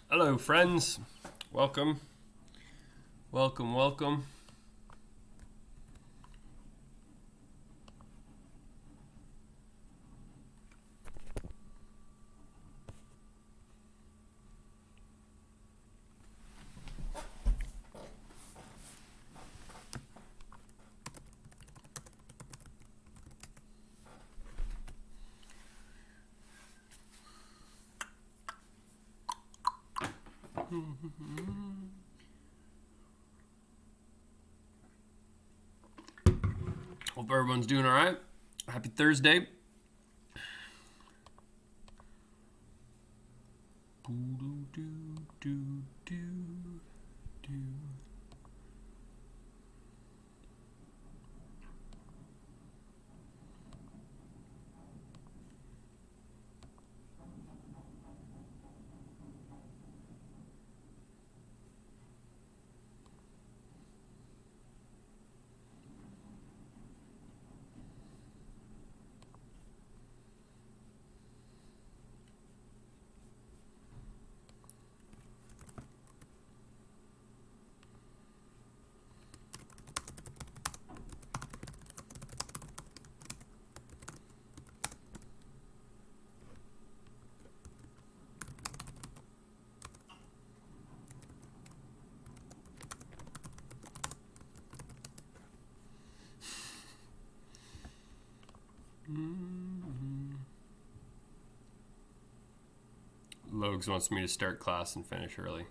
Hello, friends. Welcome. Welcome, welcome. Hope everyone's doing all right. Happy Thursday. Logs wants me to start class and finish early.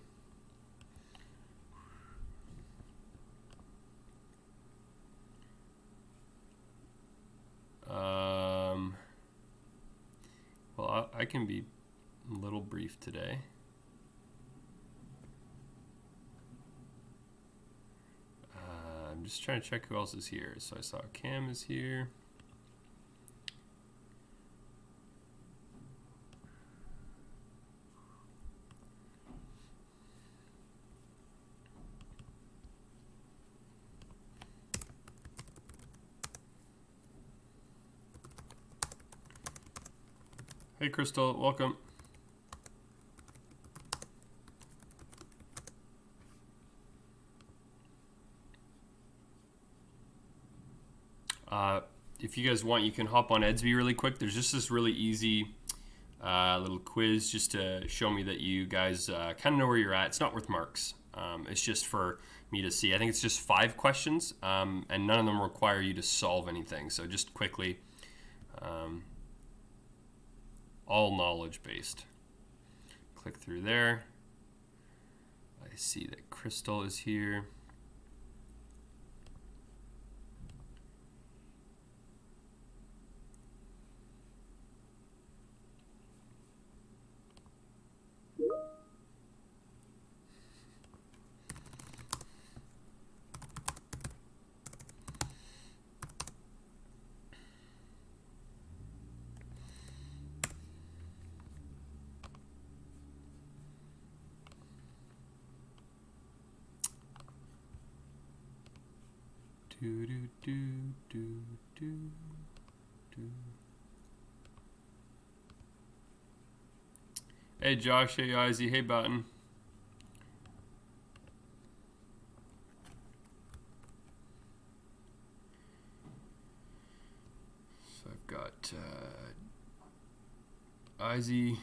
Well, I can be a little brief today. I'm just trying to check who else is here. So I saw Cam is here. Hey, Crystal, welcome. If you guys want, you can hop on Edsby really quick. There's just this really easy little quiz just to show me that you guys kind of know where you're at. It's not worth marks. It's just for me to see. I think it's just 5 questions, and none of them require you to solve anything. So just quickly, all knowledge based. Click through there. I see that Crystal is here. Hey Josh, hey Izzy, hey Button. So I've got Izzy,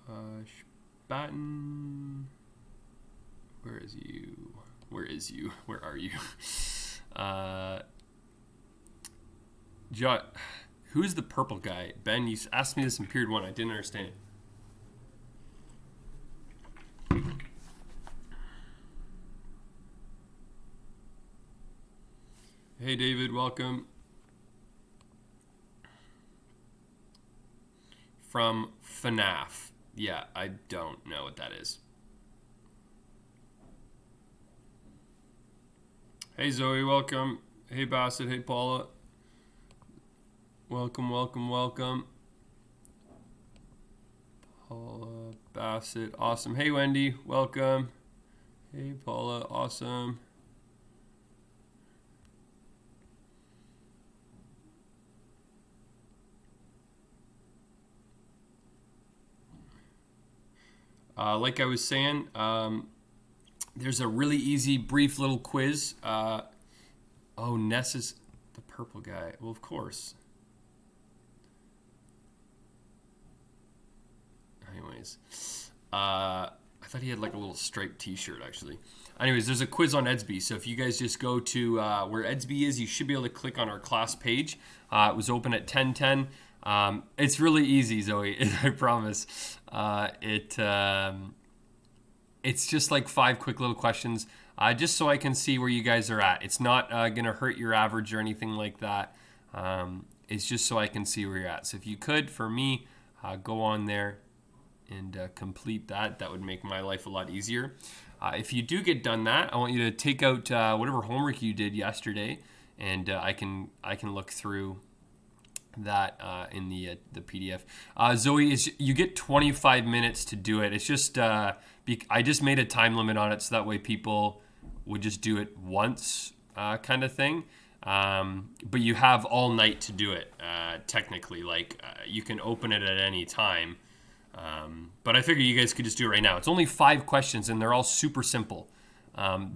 Josh, Batten. Where is you? Where is you? Where are you? Who's the purple guy? Ben, you asked me this in period 1. I didn't understand it. Hey, David, welcome. From FNAF. Yeah, I don't know what that is. Hey, Zoe, welcome. Hey, Bassett. Hey, Paula. Welcome, welcome, welcome. Paula, Bassett, awesome. Hey, Wendy, welcome. Hey, Paula, awesome. Like I was saying, there's a really easy, brief little quiz. Oh, Ness is the purple guy. Well, of course. Anyways, I thought he had like a little striped t-shirt, actually. Anyways, there's a quiz on Edsby. So if you guys just go to where Edsby is, you should be able to click on our class page. It was open at 10:10. It's really easy, Zoe. I promise. It's just like 5 quick little questions, just so I can see where you guys are at. It's not going to hurt your average or anything like that. It's just so I can see where you're at. So if you could, for me, go on there and complete that. That would make my life a lot easier. If you do get done that, I want you to take out whatever homework you did yesterday, and I can look through that in the PDF. Zoe, you get 25 minutes to do it. It's just I just made a time limit on it so that way people would just do it once, kind of thing. But you have all night to do it. Technically, like you can open it at any time. But I figure you guys could just do it right now. It's only 5 questions and they're all super simple.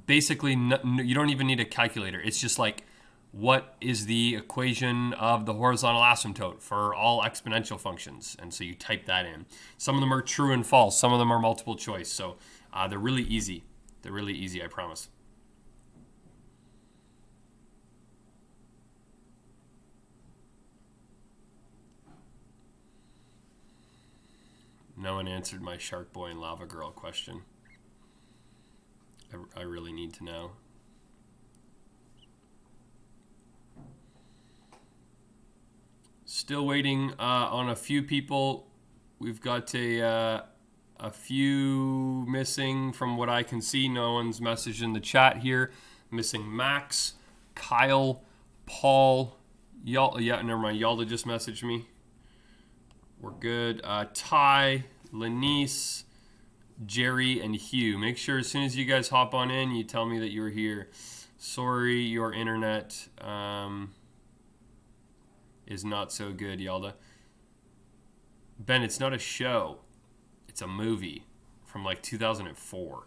Basically, you don't even need a calculator. It's just like, what is the equation of the horizontal asymptote for all exponential functions? And so you type that in. Some of them are true and false. Some of them are multiple choice. So they're really easy. They're really easy, I promise. No one answered my Shark Boy and Lava Girl question. I really need to know. Still waiting on a few people. We've got a few missing from what I can see. No one's messaged in the chat here. Missing Max, Kyle, Paul. Yeah, never mind. Yalda just messaged me. We're good. Ty, Lanice, Jerry, and Hugh. Make sure as soon as you guys hop on in, you tell me that you're here. Sorry, your internet is not so good, Yalda. Ben, it's not a show. It's a movie from like 2004.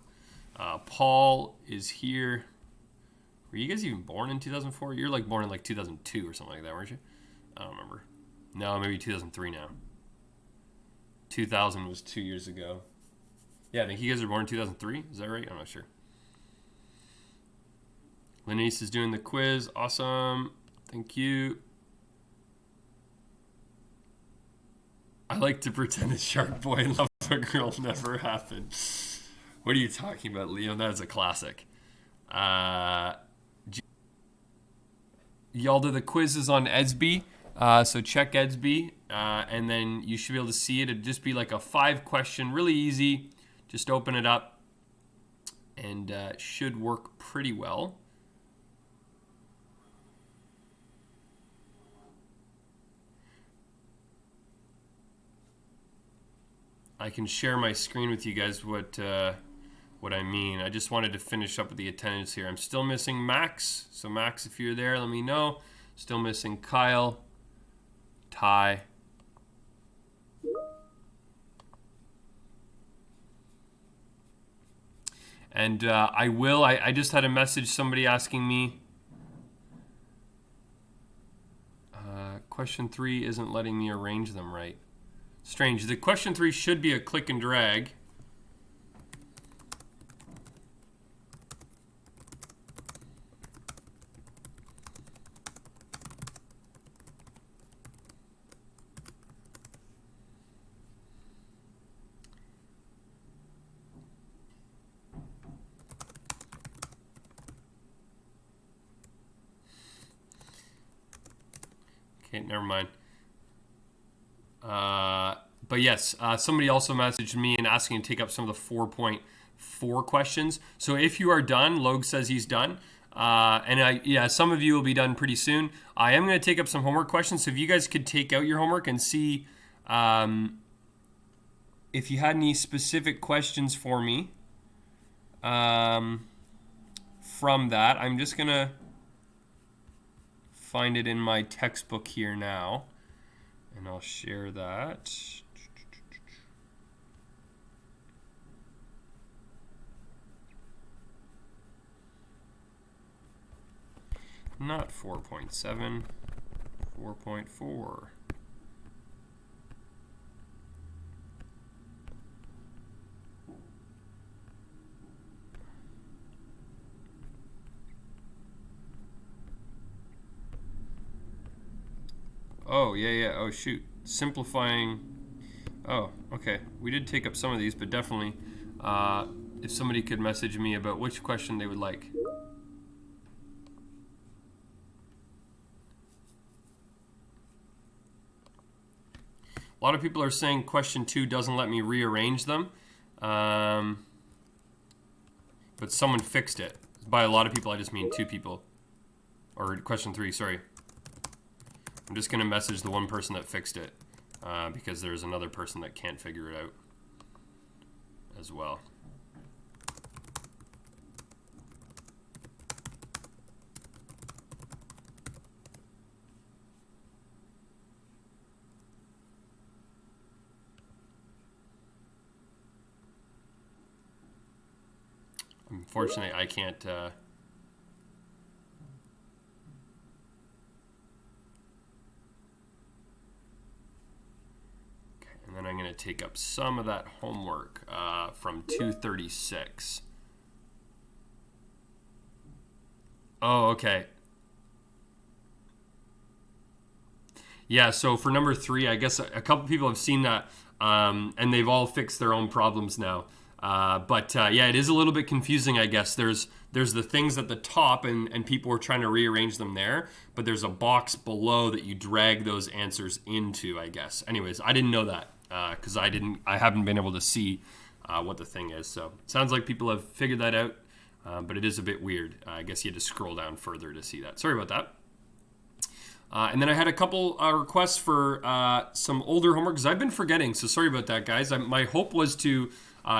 Paul is here. Were you guys even born in 2004? You're like born in like 2002 or something like that, weren't you? I don't remember. No, maybe 2003 now. 2000 was 2 years ago. Yeah, I think you guys were born in 2003. Is that right? I'm not sure. Lanice is doing the quiz. Awesome. Thank you. I like to pretend that Shark Boy and Lava Girl never happened. What are you talking about, Liam? That is a classic. Yalda, the quiz is on Edsby. So check Edsby, and then you should be able to see it. It'd just be like a 5-question, really easy. Just open it up, and should work pretty well. I can share my screen with you guys what I mean. I just wanted to finish up with the attendance here. I'm still missing Max. So Max, if you're there, let me know. Still missing Kyle, Ty. And I just had a message, somebody asking me, question 3 isn't letting me arrange them right. Strange. The question 3 should be a click and drag. Okay, never mind. But yes, somebody also messaged me and asking to take up some of the 4.4 questions. So if you are done, Logue says he's done. Some of you will be done pretty soon. I am going to take up some homework questions. So if you guys could take out your homework and see if you had any specific questions for me from that. I'm just going to find it in my textbook here now, and I'll share that. not 4.7, 4.4. Oh, yeah. Oh, shoot. Simplifying. Oh, okay. We did take up some of these, but definitely if somebody could message me about which question they would like. A lot of people are saying question 2 doesn't let me rearrange them. But someone fixed it. By a lot of people, I just mean 2 people. Or question 3, sorry. I'm just going to message the one person that fixed it because there's another person that can't figure it out as well. Unfortunately, I can't... And then I'm going to take up some of that homework from 236. Oh, okay. Yeah, so for number 3, I guess a couple people have seen that, and they've all fixed their own problems now. Yeah, it is a little bit confusing, I guess. There's the things at the top, and people are trying to rearrange them there, but there's a box below that you drag those answers into, I guess. Anyways, I didn't know that because I haven't been able to see what the thing is. So it sounds like people have figured that out, but it is a bit weird. I guess you had to scroll down further to see that. Sorry about that. And then I had a couple requests for some older homework because I've been forgetting. So sorry about that, guys. My hope was to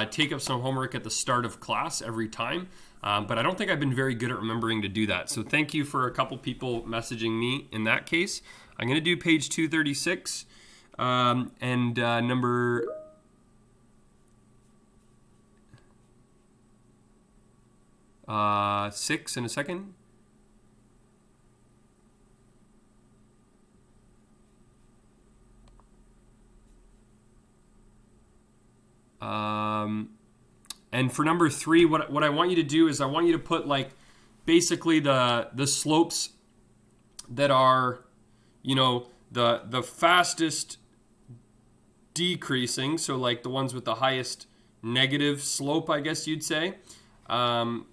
take up some homework at the start of class every time. But I don't think I've been very good at remembering to do that. So thank you for a couple people messaging me in that case. I'm going to do page 236 and number... six in a second. And for number 3, what I want you to do is I want you to put like basically the slopes that are, you know, the fastest decreasing, so like the ones with the highest negative slope, I guess you'd say, and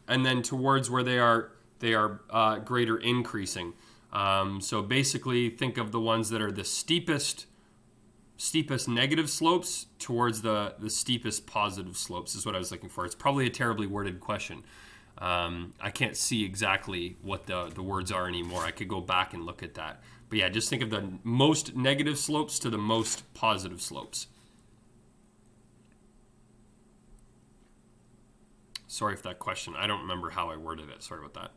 then towards where they are greater increasing. So basically, think of the ones that are the steepest negative slopes towards the steepest positive slopes is what I was looking for. It's probably a terribly worded question. I can't see exactly what the words are anymore. I could go back and look at that. But yeah, just think of the most negative slopes to the most positive slopes. Sorry for that question. I don't remember how I worded it. Sorry about that.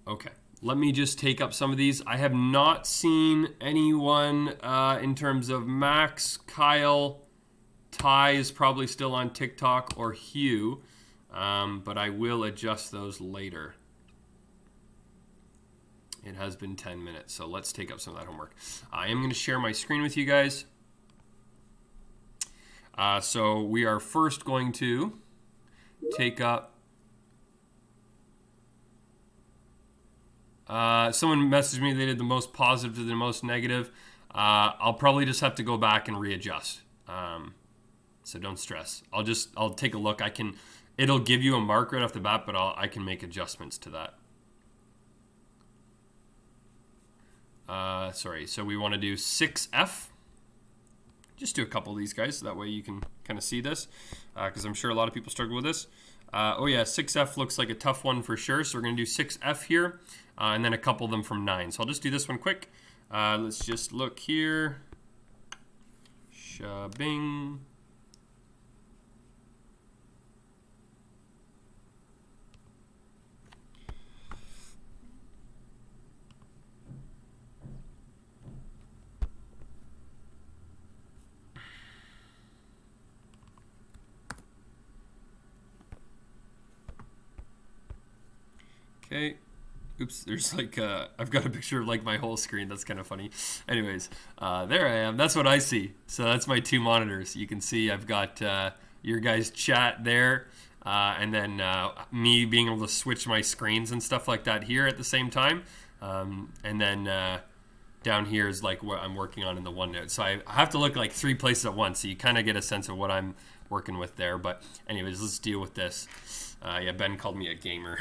Okay, let me just take up some of these. I have not seen anyone in terms of Max, Kyle, Ty is probably still on TikTok, or Hugh, but I will adjust those later. It has been 10 minutes, so let's take up some of that homework. I am going to share my screen with you guys. So we are first going to take up... someone messaged me they did the most positive to the most negative. I'll probably just have to go back and readjust. So don't stress. I'll take a look. It'll give you a mark right off the bat, but I can make adjustments to that. Sorry, so we want to do 6F. Just do a couple of these guys, so that way you can kind of see this, because I'm sure a lot of people struggle with this. Oh yeah, 6F looks like a tough one for sure, so we're going to do 6F here, and then a couple of them from 9. So I'll just do this one quick. Let's just look here. Shabing. Okay. Oops, there's like, I've got a picture of like my whole screen. That's kind of funny. Anyways, there I am. That's what I see. So that's my two monitors. You can see I've got your guys' chat there. And then me being able to switch my screens and stuff like that here at the same time. And then down here is like what I'm working on in the OneNote. So I have to look like three places at once. So you kind of get a sense of what I'm working with there. But anyways, let's deal with this. Yeah, Ben called me a gamer.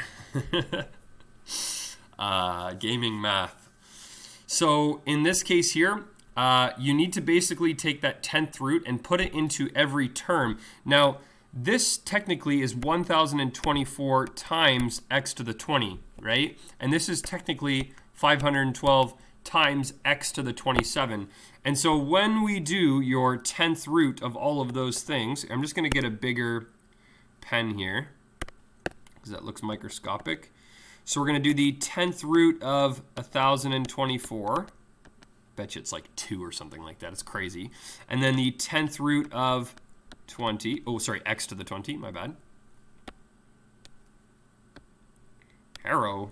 Gaming math. So in this case here, you need to basically take that 10th root and put it into every term. Now, this technically is 1024 times x to the 20, right? And this is technically 512 times x to the 27. And so when we do your 10th root of all of those things, I'm just going to get a bigger pen here because that looks microscopic. So we're going to do the 10th root of 1024. Bet you it's like 2 or something like that. It's crazy. And then the 10th root of 20. Oh, sorry, x to the 20. My bad. Arrow.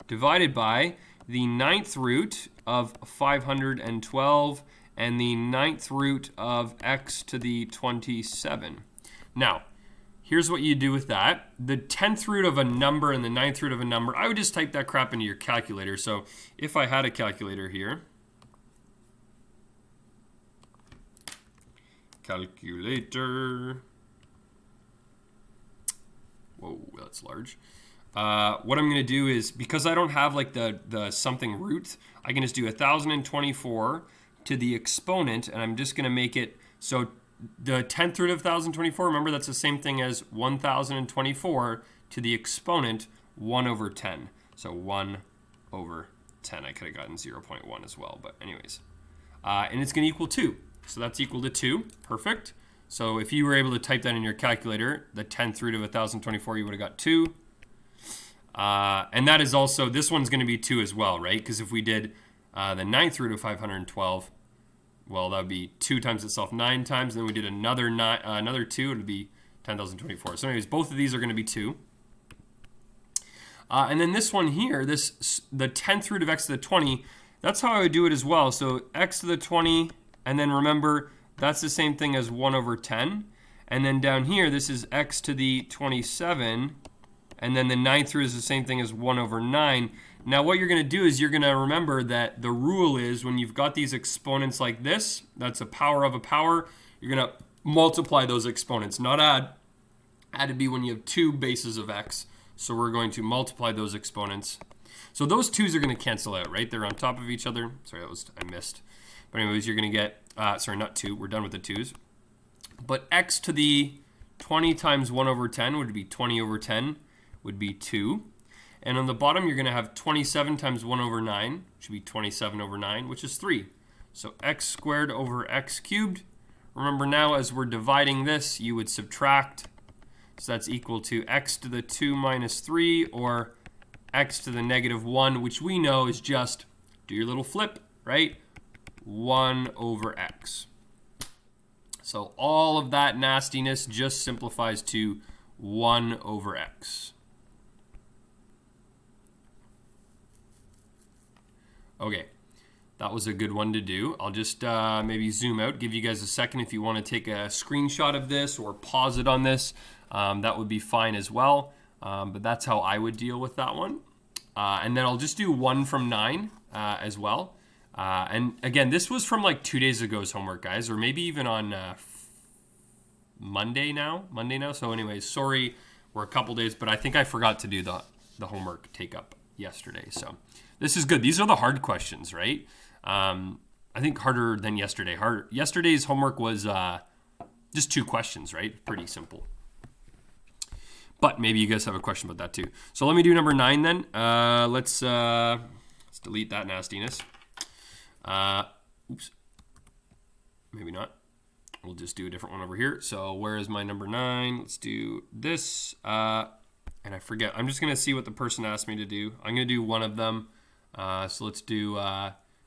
Divided by the 9th root of 512 and the 9th root of x to the 27. Now, here's what you do with that. The 10th root of a number and the 9th root of a number, I would just type that crap into your calculator. So if I had a calculator here, calculator, whoa, that's large. What I'm going to do is, because I don't have like the something root, I can just do 1024 to the exponent, and I'm just going to make it, so the 10th root of 1024, remember that's the same thing as 1024 to the exponent 1 over 10. So 1 over 10. I could have gotten 0.1 as well, but anyways. And it's going to equal 2. So that's equal to 2. Perfect. So if you were able to type that in your calculator, the 10th root of 1024, you would have got 2. And that is also, this one's going to be 2 as well, right? Because if we did the 9th root of 512, well, that would be 2 times itself 9 times. And then we did another 2, it would be 10,024. So anyways, both of these are going to be 2. And then this one here, the 10th root of x to the 20, that's how I would do it as well. So x to the 20, and then remember, that's the same thing as 1 over 10. And then down here, this is x to the 27. And then the 9th root is the same thing as 1 over 9. Now what you're going to do is you're going to remember that the rule is when you've got these exponents like this, that's a power of a power, you're going to multiply those exponents, not add. Add would be when you have 2 bases of x. So we're going to multiply those exponents. So those 2's are going to cancel out, right? They're on top of each other. Sorry, I missed. But anyways, you're going to get, sorry, not 2. We're done with the 2's. But x to the 20 times 1 over 10 would be 20 over 10 would be 2. And on the bottom, you're going to have 27 times 1 over 9, which would be 27 over 9, which is 3. So x squared over x cubed. Remember now, as we're dividing this, you would subtract. So that's equal to x to the 2 minus 3, or x to the negative 1, which we know is just, do your little flip, right? 1 over x. So all of that nastiness just simplifies to 1 over x. Okay, that was a good one to do. I'll just maybe zoom out, give you guys a second if you want to take a screenshot of this or pause it on this. That would be fine as well, but that's how I would deal with that one. And then I'll just do 1 from 9 as well. And again, this was from like 2 days ago's homework, guys, or maybe even on Monday now. So anyways, sorry, we're a couple days, but I think I forgot to do the homework take up yesterday. So this is good. These are the hard questions, right? I think harder than yesterday. Yesterday's homework was just 2 questions, right? Pretty simple. But maybe you guys have a question about that too. So let me do number 9 then. Let's delete that nastiness. Oops. Maybe not. We'll just do a different one over here. So where is my number 9? Let's do this. And I forget. I'm just going to see what the person asked me to do. I'm going to do one of them. So let's do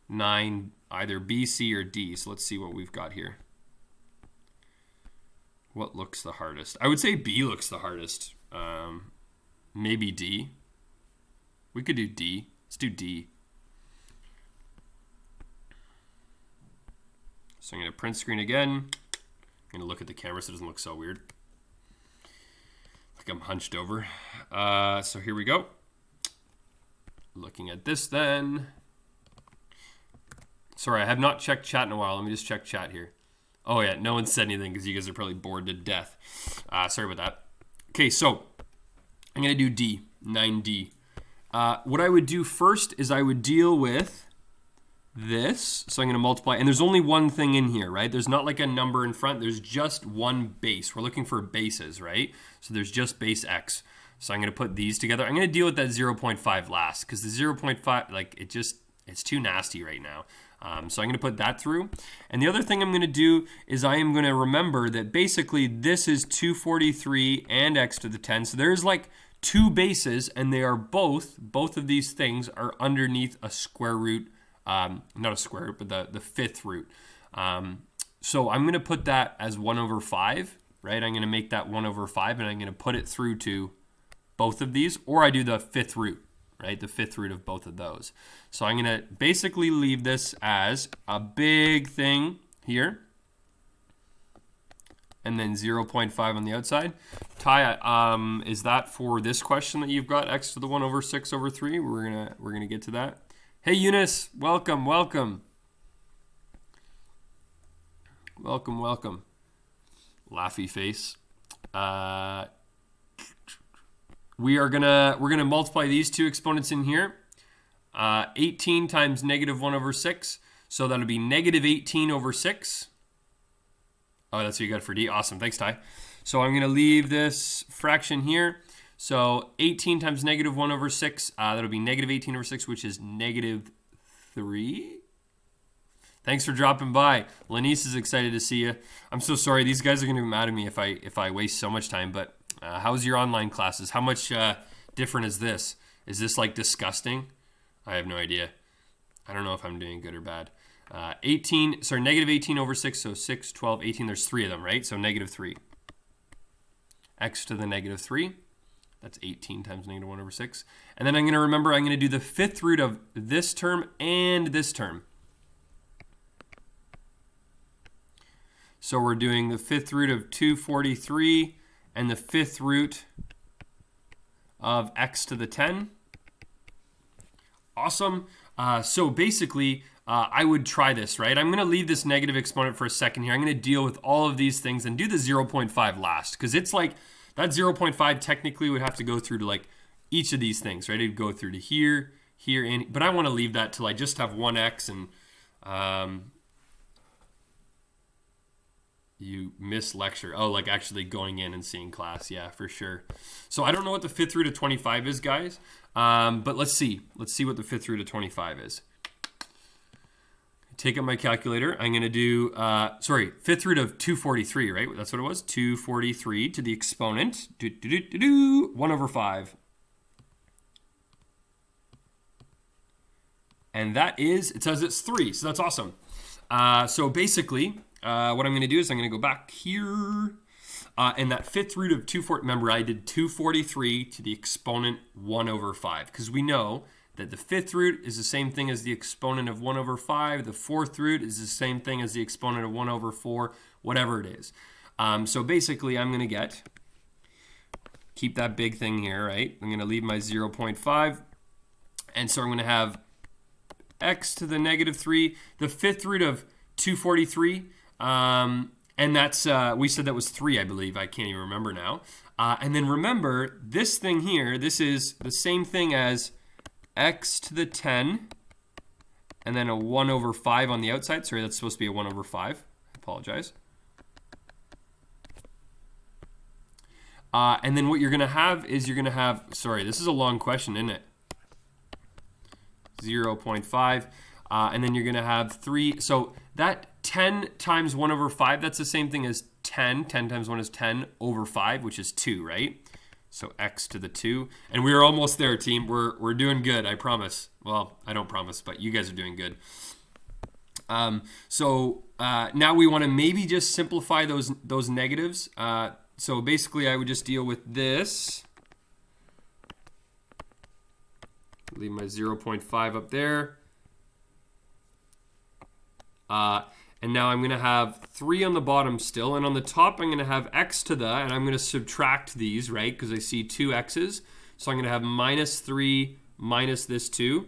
9, either B, C, or D. So let's see what we've got here. What looks the hardest? I would say B looks the hardest. maybe D. We could do D. Let's do D. So I'm going to print screen again. I'm going to look at the camera so it doesn't look so weird. Like I'm hunched over. So here we go. Looking at this then. Sorry, I have not checked chat in a while. Let me just check chat here. Oh yeah, no one said anything because you guys are probably bored to death. Sorry about that. Okay, so I'm going to do D, 9D. What I would do first is I would deal with this. So I'm going to multiply. And there's only one thing in here, right? There's not like a number in front. There's just one base. We're looking for bases, right? So there's just base X. So I'm going to put these together. I'm going to deal with that 0.5 last because the 0.5, like it's too nasty right now. So I'm going to put that through. And the other thing I'm going to do is I am going to remember that basically this is 243 and x to the 10. So there's like two bases and they are both of these things are underneath a square root, not a square root, but the fifth root. So I'm going to put that as 1 over 5, right? I'm going to make that 1 over 5 and I'm going to put it through to both of these, or I do the fifth root. Right, the fifth root of both of those. So I'm going to basically leave this as a big thing here. And then 0.5 on the outside. Ty, is that for this question that you've got, x to the 1 over 6 over 3? We're gonna get to that. Hey Eunice, welcome. Welcome. Laughy face. We're gonna multiply these two exponents in here. 18 times negative 1 over 6. So that'll be negative 18 over 6. Oh, that's what you got for D. Awesome. Thanks, Ty. So I'm going to leave this fraction here. So 18 times negative 1 over 6. That'll be negative 18 over 6, which is negative 3. Thanks for dropping by. Lanice is excited to see you. I'm so sorry. These guys are going to be mad at me if I waste so much time, but how's your online classes? How much different is this? Is this like disgusting? I have no idea. I don't know if I'm doing good or bad. Negative 18 over 6, so 6, 12, 18. There's 3 of them, right? So negative 3. X to the negative 3. That's 18 times negative 1 over 6. And then I'm going to remember I'm going to do the fifth root of this term and this term. So we're doing the fifth root of 243 and the fifth root of x to the 10. Awesome. So basically, I would try this, right? I'm going to leave this negative exponent for a second here. I'm going to deal with all of these things and do the 0.5 last, because it's like that 0.5 technically would have to go through to like each of these things, right? It'd go through to here, here, and but I want to leave that till I just have one x and you miss lecture. Oh, like actually going in and seeing class. Yeah, for sure. So I don't know what the fifth root of 25 is, guys. But let's see. Let's see what the fifth root of 25 is. Take up my calculator. I'm going to do, fifth root of 243, right? That's what it was. 243 to the exponent. 1 over 5. And that is, it says it's 3. So that's awesome. So basically, what I'm going to do is I'm going to go back here. And that fifth root of 240, remember I did 243 to the exponent 1 over 5. Because we know that the fifth root is the same thing as the exponent of 1 over 5. The fourth root is the same thing as the exponent of 1 over 4, whatever it is. So basically I'm going to keep that big thing here, right? I'm going to leave my 0.5. And so I'm going to have x to the negative 3, the fifth root of 243. And that's, we said that was 3, I believe. I can't even remember now. And then remember, this thing here, this is the same thing as x to the 10, and then a 1 over 5 on the outside. Sorry, that's supposed to be a 1 over 5. I apologize. And then what you're going to have is sorry, this is a long question, isn't it? 0.5. And then you're going to have 3. So that 10 times 1 over 5, that's the same thing as 10. 10 times 1 is 10 over 5, which is 2, right? So x to the 2. And we're almost there, team. We're doing good, I promise. Well, I don't promise, but you guys are doing good. So now we want to maybe just simplify those negatives. So basically, I would just deal with this. Leave my 0.5 up there. And now I'm going to have 3 on the bottom still. And on the top, I'm going to have x to the, and I'm going to subtract these, right? Because I see 2 x's. So I'm going to have minus 3 minus this 2.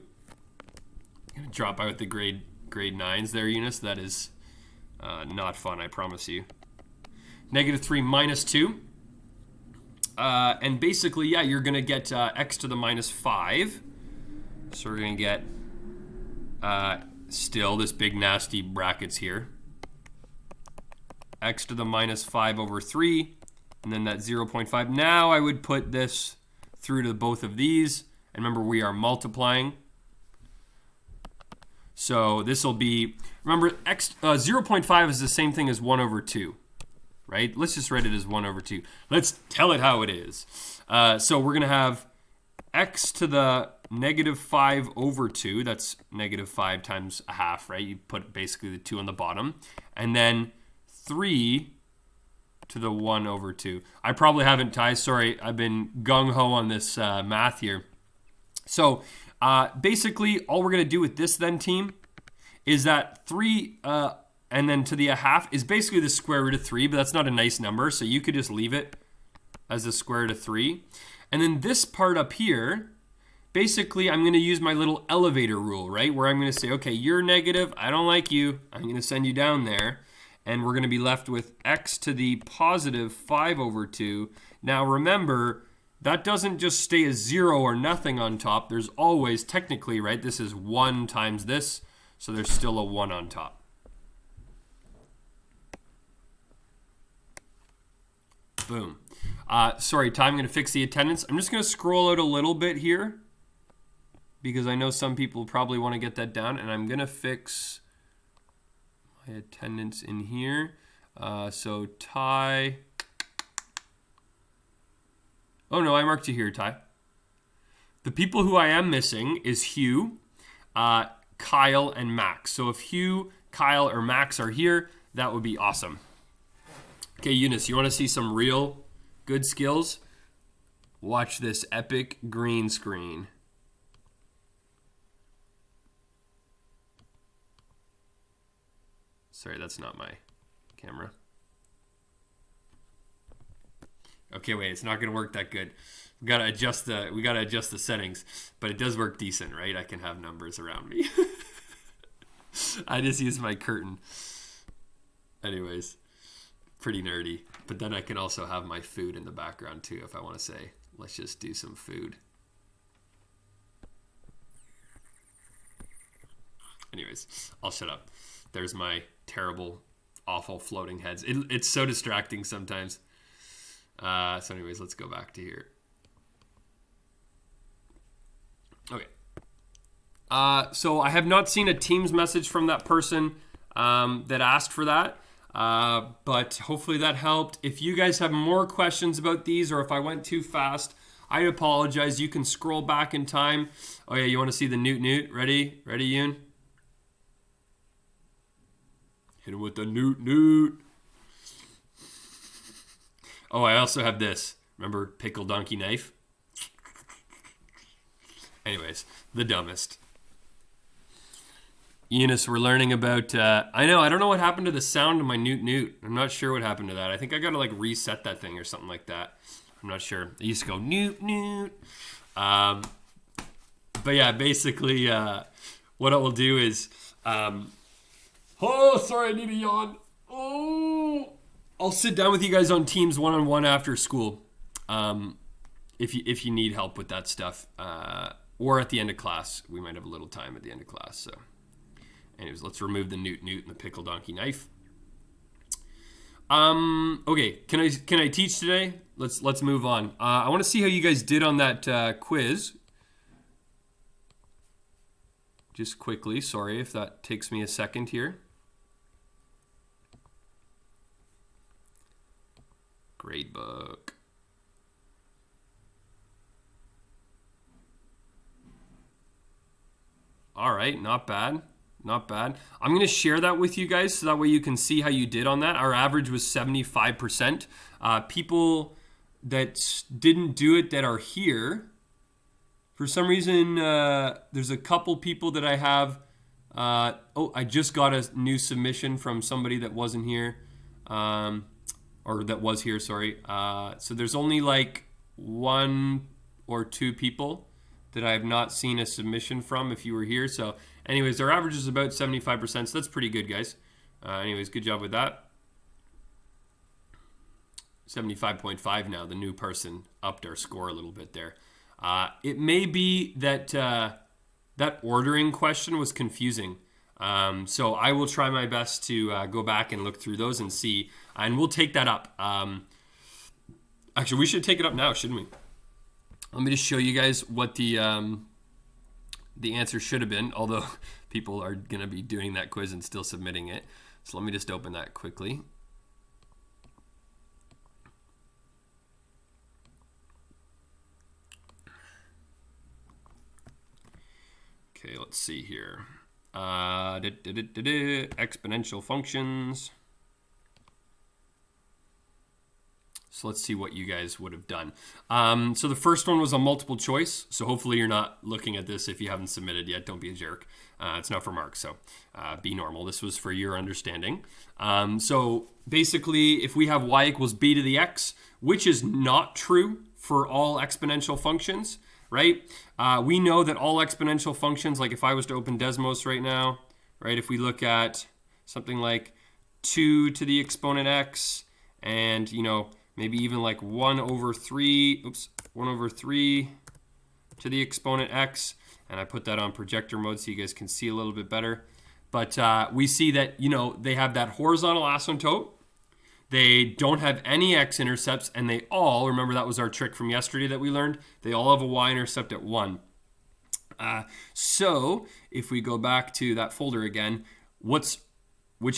I'm going to drop out the grade 9s there, Eunice. That is not fun, I promise you. Negative 3 minus 2. And basically, yeah, you're going to get x to the minus 5. So we're going to get still this big nasty brackets here. X to the minus 5 over 3. And then that 0.5. Now I would put this through to both of these. And remember, we are multiplying. So this will be, remember, 0.5 is the same thing as 1 over 2. Right? Let's just write it as 1 over 2. Let's tell it how it is. So we're going to have x to the negative 5 over 2. That's negative 5 times a half, right? You put basically the 2 on the bottom. And then 3 to the 1 over 2. I probably haven't, Ty, sorry. I've been gung-ho on this math here. So basically, all we're going to do with this then, team, is that 3... and then to the a half is basically the square root of 3, but that's not a nice number, so you could just leave it as the square root of 3. And then this part up here, basically I'm going to use my little elevator rule, right? Where I'm going to say, okay, you're negative, I don't like you, I'm going to send you down there. And we're going to be left with x to the positive 5 over 2. Now remember, that doesn't just stay as 0 or nothing on top. There's always, technically, right, this is 1 times this, so there's still a 1 on top. Boom. Sorry, Ty, I'm going to fix the attendance. I'm just going to scroll out a little bit here because I know some people probably want to get that down, and I'm going to fix my attendance in here. So Ty. Oh, no, I marked you here, Ty. The people who I am missing is Hugh, Kyle, and Max. So if Hugh, Kyle, or Max are here, that would be awesome. Okay, Eunice, you want to see some real good skills? Watch this epic green screen. Sorry, that's not my camera. Okay, wait, it's not going to work that good. We got to adjust the settings, but it does work decent, right? I can have numbers around me. I just use my curtain. Anyways. Pretty nerdy, but then I can also have my food in the background too if I want to say, let's just do some food. Anyways, I'll shut up. There's my terrible, awful floating heads. It's so distracting sometimes. So anyways, let's go back to here. Okay. So I have not seen a Teams message from that person that asked for that. But hopefully that helped. If you guys have more questions about these or if I went too fast, I apologize. You can scroll back in time. Oh yeah, you want to see the newt? Ready? Ready, Yoon? Hit him with the newt. Oh, I also have this. Remember pickle donkey knife? Anyways, the dumbest. Eunice, we're learning about, I don't know what happened to the sound of my newt. I'm not sure what happened to that. I think I got to like reset that thing or something like that. I'm not sure. I used to go newt. But yeah, basically what I will do is, oh, sorry, I need a yawn. Oh, I'll sit down with you guys on Teams one-on-one after school if you need help with that stuff. Or at the end of class. We might have a little time at the end of class, so. Anyways, let's remove the newt and the pickle donkey knife. Okay, can I teach today? Let's move on. I want to see how you guys did on that quiz. Just quickly, sorry if that takes me a second here. Grade book. All right, not bad. Not bad. I'm going to share that with you guys so that way you can see how you did on that. Our average was 75%. People that didn't do it that are here, For some reason, there's a couple people that I have. I just got a new submission from somebody that wasn't here. Or that was here, sorry. So there's only like 1 or 2 people that I have not seen a submission from if you were here. So anyways, our average is about 75%, so that's pretty good, guys. Anyways, good job with that. 75.5 now, the new person upped our score a little bit there. It may be that that ordering question was confusing. So I will try my best to go back and look through those and see, and we'll take that up. Actually, we should take it up now, shouldn't we? Let me just show you guys what the answer should have been, although people are going to be doing that quiz and still submitting it. So let me just open that quickly. Okay, let's see here. Exponential functions. So let's see what you guys would have done. So the first one was a multiple choice. So hopefully you're not looking at this if you haven't submitted yet. Don't be a jerk. It's not for marks, so be normal. This was for your understanding. So basically, if we have y equals b to the x, which is not true for all exponential functions, right? We know that all exponential functions, like if I was to open Desmos right now, right? If we look at something like 2 to the exponent x, and maybe even like 1 over 3 to the exponent x, and I put that on projector mode so you guys can see a little bit better. But we see that, they have that horizontal asymptote. They don't have any x-intercepts, and they all, remember that was our trick from yesterday that we learned, they all have a y-intercept at 1. So if we go back to that folder again, which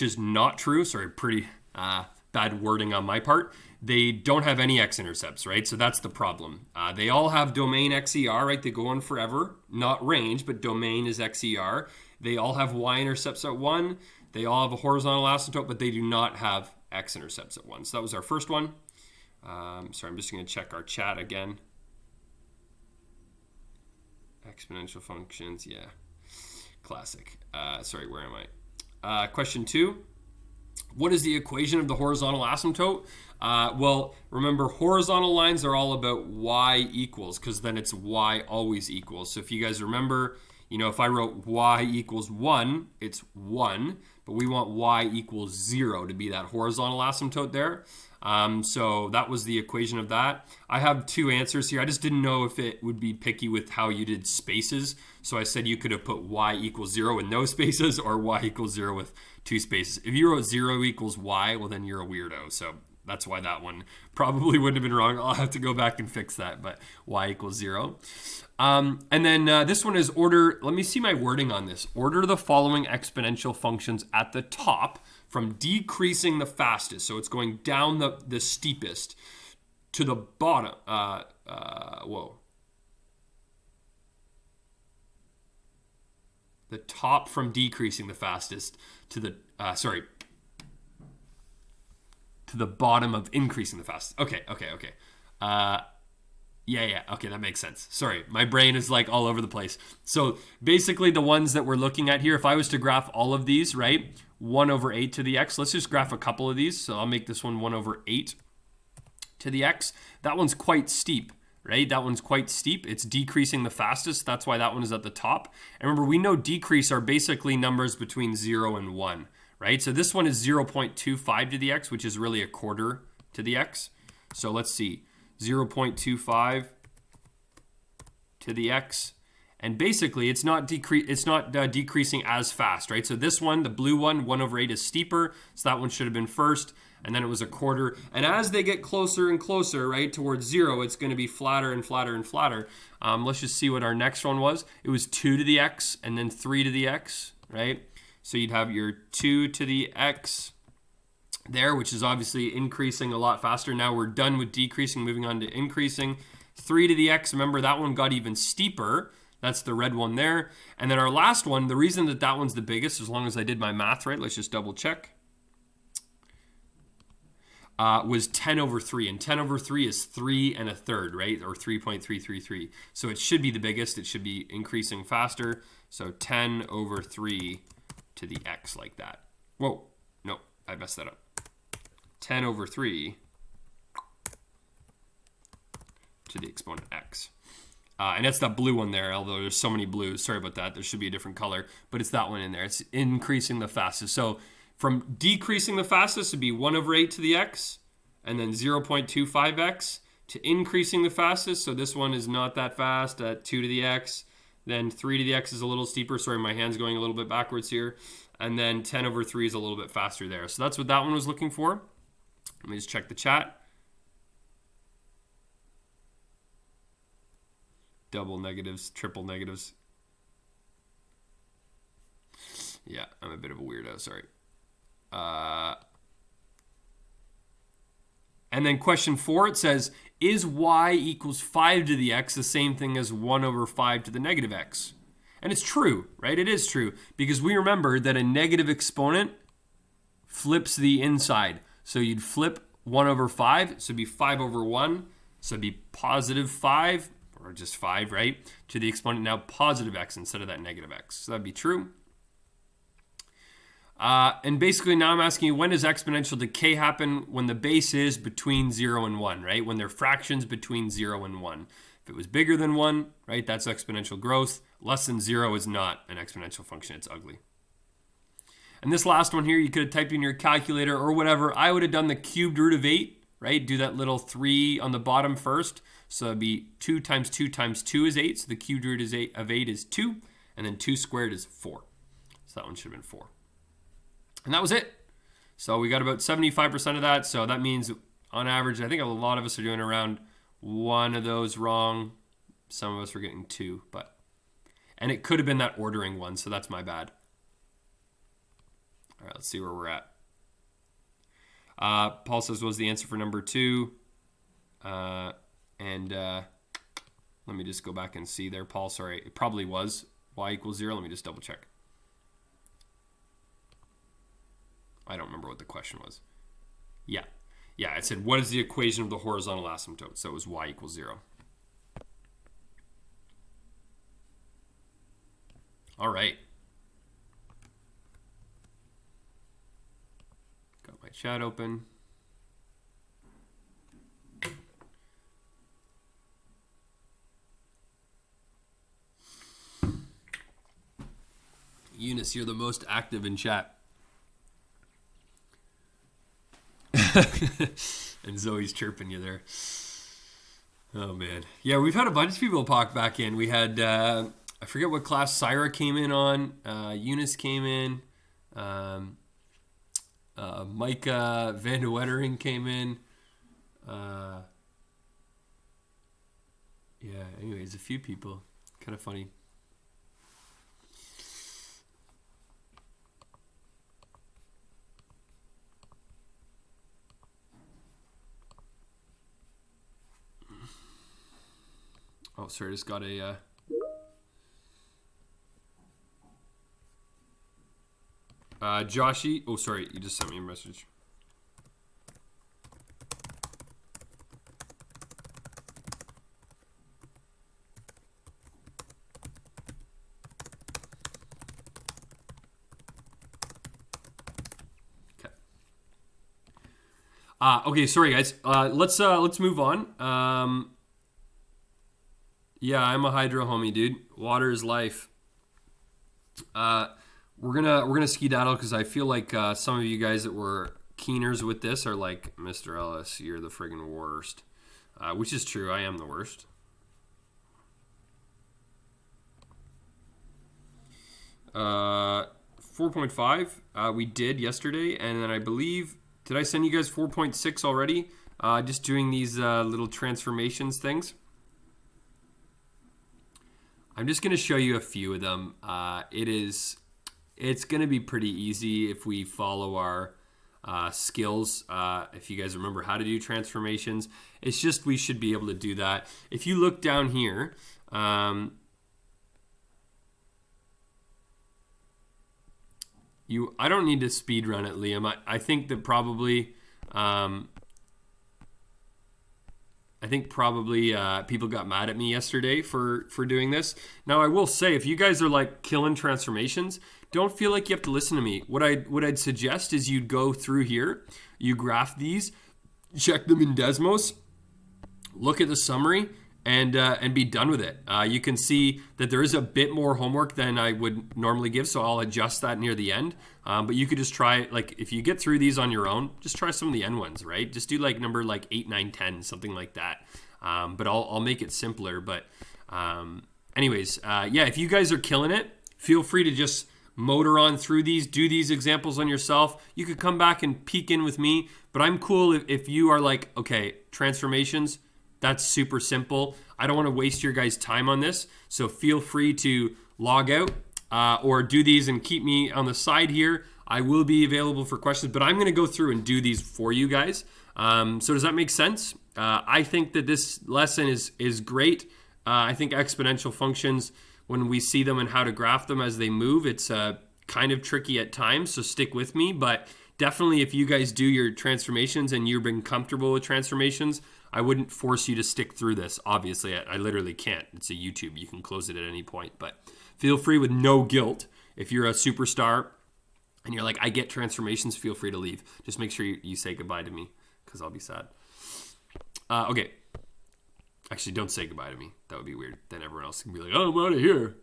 is not true, sorry, pretty bad wording on my part, they don't have any x-intercepts, right? So that's the problem. They all have domain XER, right? They go on forever, not range, but domain is XER. They all have y-intercepts at 1. They all have a horizontal asymptote, but they do not have x-intercepts at 1. So that was our first one. Sorry, I'm just going to check our chat again. Exponential functions, yeah. Classic. Sorry, where am I? Question 2. What is the equation of the horizontal asymptote? Well, remember, horizontal lines are all about y equals, because then it's y always equals. So if you guys remember, if I wrote y equals 1, it's 1, but we want y equals 0 to be that horizontal asymptote there. So that was the equation of that. I have 2 answers here. I just didn't know if it would be picky with how you did spaces. So I said you could have put y equals 0 with no spaces, or y equals 0 with 2 spaces. If you wrote 0 equals y, well, then you're a weirdo. So that's why that one probably wouldn't have been wrong. I'll have to go back and fix that, but y equals 0. And then this one is order, let me see my wording on this. Order the following exponential functions at the top from decreasing the fastest. So it's going down the steepest to the bottom. The top from decreasing the fastest to the, to the bottom of increasing the fastest. Okay. Yeah, okay, that makes sense. Sorry, my brain is like all over the place. So basically the ones that we're looking at here, if I was to graph all of these, right, 1 over 8 to the x, let's just graph a couple of these. So I'll make this one 1 over 8 to the x. That one's quite steep, right? That one's quite steep. It's decreasing the fastest. That's why that one is at the top. And remember, we know decrease are basically numbers between 0 and 1, right? So this one is 0.25 to the x, which is really a quarter to the x. So let's see. 0.25 to the x, and basically it's not decreasing as fast, right? So this one, the blue one, 1 over 8 is steeper, so that one should have been first, and then it was a quarter. And as they get closer and closer, right, towards 0, it's going to be flatter and flatter and flatter. Let's just see what our next one was. It was 2 to the x and then 3 to the x, right? So you'd have your 2 to the x there, which is obviously increasing a lot faster. Now we're done with decreasing, moving on to increasing. 3 to the x, remember that one got even steeper. That's the red one there. And then our last one, the reason that that one's the biggest, as long as I did my math right, let's just double check. was 10 over 3. And 10 over 3 is 3 1/3, right? Or 3.333. So it should be the biggest. It should be increasing faster. So 10 over 3 to the x like that. Whoa, no, I messed that up. 10 over 3 to the exponent x. And that's that blue one there, although there's so many blues. Sorry about that. There should be a different color, but it's that one in there. It's increasing the fastest. So from decreasing the fastest would be 1 over 8 to the x, and then 0.25x, to increasing the fastest. So this one is not that fast at 2 to the x. Then 3 to the x is a little steeper. Sorry, my hand's going a little bit backwards here. And then 10 over 3 is a little bit faster there. So that's what that one was looking for. Let me just check the chat. Double negatives, triple negatives. Yeah, I'm a bit of a weirdo, sorry. And then question 4, it says, is y equals 5 to the x the same thing as 1 over 5 to the negative x? And it's true, right? It is true, because we remember that a negative exponent flips the inside. So you'd flip 1 over 5, so it'd be 5 over 1, so it'd be positive 5, or just 5, right? To the exponent now positive x instead of that negative x. So that'd be true. And basically now I'm asking you, when does exponential decay happen? When the base is between 0 and 1, right? When they're fractions between 0 and 1. If it was bigger than 1, right, that's exponential growth. Less than 0 is not an exponential function. It's ugly. And this last one here, you could have typed in your calculator or whatever. I would have done the cubed root of 8, right? Do that little 3 on the bottom first. So it'd be 2 times 2 times 2 is 8. So the cubed root of 8 is 2. And then 2 squared is 4. So that one should have been 4. And that was it. So we got about 75% of that. So that means on average, I think a lot of us are doing around 1 of those wrong. Some of us were getting 2, and it could have been that ordering one, so that's my bad. All right, let's see where we're at. Paul says, what was the answer for number 2? Let me just go back and see there, Paul. Sorry, it probably was y equals 0. Let me just double check. I don't remember what the question was. Yeah, it said, what is the equation of the horizontal asymptote? So it was y equals 0. All right. Got my chat open. Eunice, you're the most active in chat. And Zoe's chirping you there. Oh, man. Yeah, we've had a bunch of people pop back in. We had, I forget what class Syra came in on. Eunice came in. Micah Van de Wettering came in. Yeah, anyways, a few people. Kind of funny. Oh, sorry, just got a... Joshy, oh, sorry, you just sent me a message. Okay, sorry guys. Let's move on. Yeah, I'm a hydro homie, dude. Water is life. We're gonna skedaddle because I feel like some of you guys that were keeners with this are like, Mr. Ellis, you're the friggin' worst. Which is true. I am the worst. Uh, 4.5 we did yesterday, and then I believe, did I send you guys 4.6 already? Just doing these little transformations things. I'm just going to show you a few of them. It's going to be pretty easy if we follow our skills. If you guys remember how to do transformations, it's just we should be able to do that. If you look down here, I don't need to speed run it, Liam. I think that probably I think probably people got mad at me yesterday for doing this. Now, I will say, if you guys are like killing transformations, don't feel like you have to listen to me. What I'd suggest is you go through here, you graph these, check them in Desmos, look at the summary, and be done with it. You can see that there is a bit more homework than I would normally give, so I'll adjust that near the end. But you could just try, like, if you get through these on your own, just try some of the end ones, right? Just do like number like 8, 9, 10, something like that. But I'll make it simpler. But anyways, yeah, if you guys are killing it, feel free to just motor on through these, do these examples on yourself. You could come back and peek in with me, but I'm cool if you are like, okay, transformations, that's super simple. I don't want to waste your guys' time on this, so feel free to log out or do these and keep me on the side here. I will be available for questions, but I'm going to go through and do these for you guys. So does that make sense? I think that this lesson is great. I think exponential functions, when we see them and how to graph them as they move, it's kind of tricky at times, so stick with me. But definitely if you guys do your transformations and you've been comfortable with transformations, I wouldn't force you to stick through this. Obviously, I literally can't. It's a YouTube. You can close it at any point. But feel free with no guilt. If you're a superstar and you're like, I get transformations, feel free to leave. Just make sure you say goodbye to me because I'll be sad. Okay. Actually, don't say goodbye to me. That would be weird. Then everyone else can be like, oh, I'm out of here.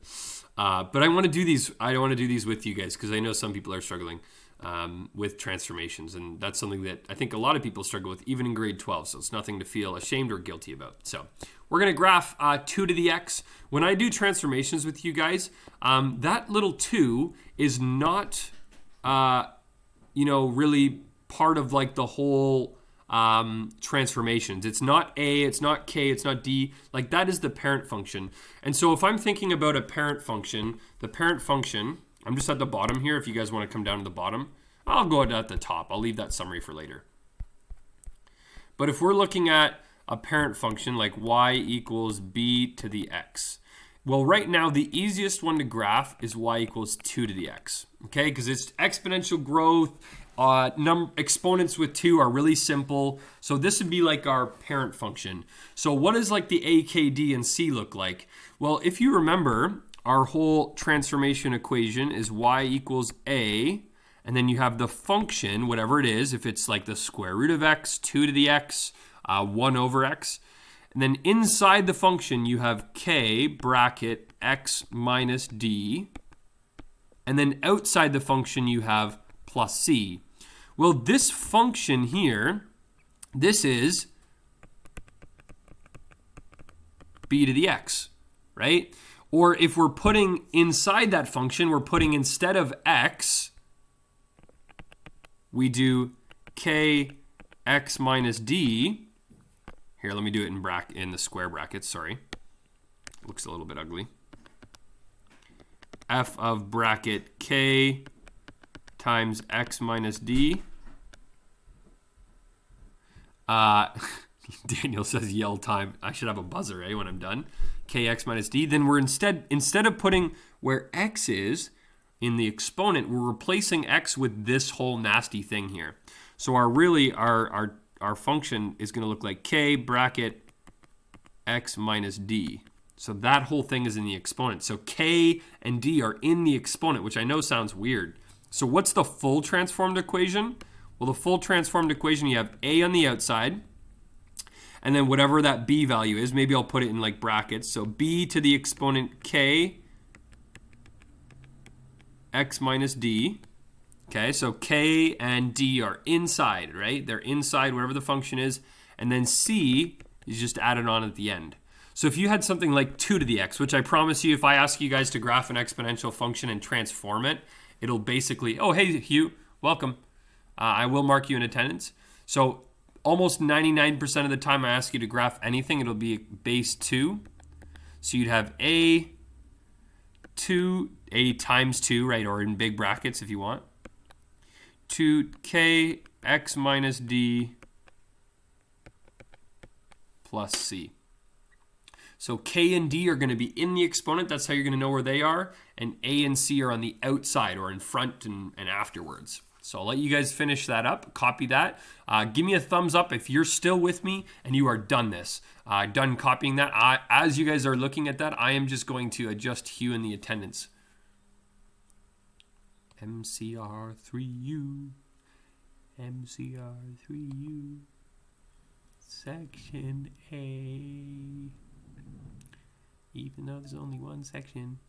But I want to do these. I want to do these with you guys because I know some people are struggling with transformations, and that's something that I think a lot of people struggle with, even in grade 12. So it's nothing to feel ashamed or guilty about. So we're gonna graph 2 to the x. When I do transformations with you guys, that little 2 is not, really part of like the whole transformations. It's not a, it's not k, it's not d. Like that is the parent function. And so if I'm thinking about a parent function, the parent function, I'm just at the bottom here. If you guys want to come down to the bottom, I'll go at the top. I'll leave that summary for later. But if we're looking at a parent function like y equals b to the x, well, right now the easiest one to graph is y equals 2 to the x, okay? Because it's exponential growth. Exponents with 2 are really simple. So this would be like our parent function. So what does like the a, k, d, and c look like? Well, if you remember, our whole transformation equation is y equals a, and then you have the function, whatever it is, if it's like the square root of x, 2 to the x, 1 over x. And then inside the function, you have k bracket x minus d. And then outside the function, you have plus c. Well, this function here, this is b to the x, right? Or if we're putting inside that function, we're putting instead of x, we do k x minus d. Here, let me do it in the square brackets, sorry. Looks a little bit ugly. F of bracket k times x minus d. Daniel says yell time. I should have a buzzer, when I'm done. Kx minus d. Then we're instead of putting where x is in the exponent, we're replacing x with this whole nasty thing here. So our function is going to look like k bracket x minus d. So that whole thing is in the exponent. So k and d are in the exponent, which I know sounds weird. So what's the full transformed equation? Well, the full transformed equation, you have a on the outside, and then whatever that b value is, maybe I'll put it in like brackets. So b to the exponent k x minus d. Okay, so k and d are inside, right? They're inside whatever the function is. And then c is just added on at the end. So if you had something like 2 to the x, which I promise you, if I ask you guys to graph an exponential function and transform it, it'll basically, oh, hey, Hugh, welcome. I will mark you in attendance. So almost 99% of the time I ask you to graph anything, it'll be base 2. So you'd have a times 2, right? Or in big brackets if you want. 2k x minus d plus c. So k and d are going to be in the exponent. That's how you're going to know where they are. And a and c are on the outside or in front and afterwards. So I'll let you guys finish that up, copy that. Give me a thumbs up if you're still with me and you are done done copying that. As you guys are looking at that, I am just going to adjust hue in the attendance. MCR3U, MCR3U, section A, even though there's only one section.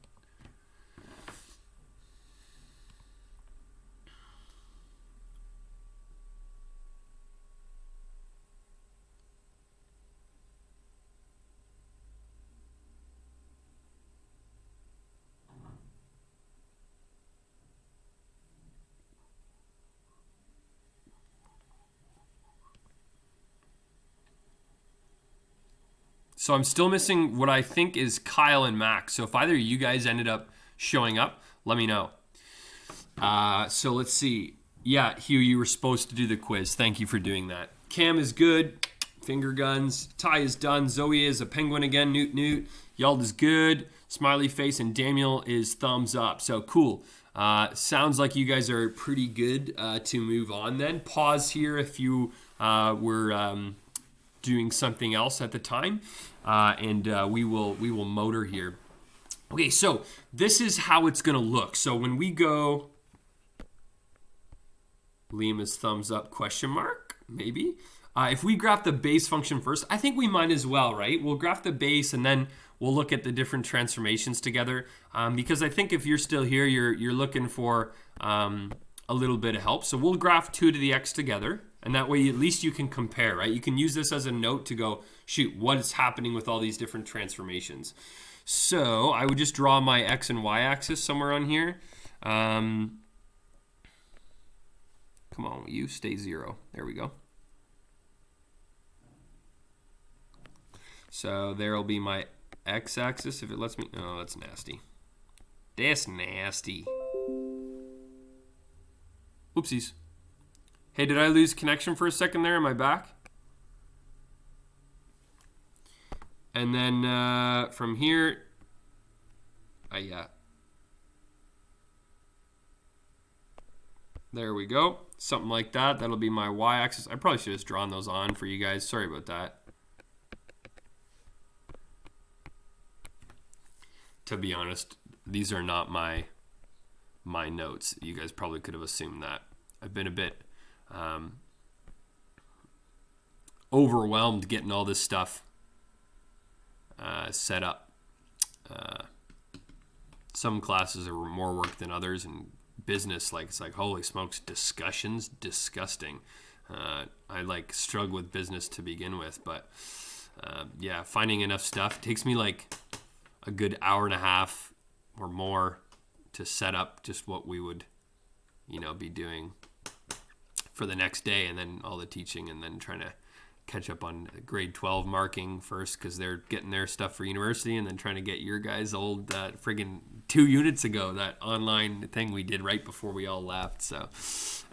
So I'm still missing what I think is Kyle and Max. So if either of you guys ended up showing up, let me know. So let's see. Yeah, Hugh, you were supposed to do the quiz. Thank you for doing that. Cam is good. Finger guns. Ty is done. Zoe is a penguin again. Newt. Yald is good. Smiley face. And Daniel is thumbs up. So cool. Sounds like you guys are pretty good to move on then. Pause here if you were doing something else at the time. And we will motor here. Okay, so this is how it's going to look. So when we go, Liam is thumbs up, question mark, maybe. If we graph the base function first, I think we might as well, right? We'll graph the base and then we'll look at the different transformations together. Because I think if you're still here, you're looking for a little bit of help. So we'll graph 2 to the x together. And that way, at least you can compare, right? You can use this as a note to go, shoot, what is happening with all these different transformations? So I would just draw my x and y axis somewhere on here. Come on, you stay 0. There we go. So there will be my x axis if it lets me. Oh, that's nasty. That's nasty. Oopsies. Hey, did I lose connection for a second there? Am I back? And then from here, yeah. There we go. Something like that. That'll be my y-axis. I probably should have just drawn those on for you guys. Sorry about that. To be honest, these are not my notes. You guys probably could have assumed that. I've been a bit overwhelmed getting all this stuff set up. Some classes are more work than others, and business, like, it's like, holy smokes, discussions, disgusting. I like struggle with business to begin with, but yeah, finding enough stuff, it takes me like a good hour and a half or more to set up just what we would, be doing for the next day, and then all the teaching, and then trying to catch up on grade 12 marking first because they're getting their stuff for university, and then trying to get your guys' old friggin' 2 units ago, that online thing we did right before we all left. So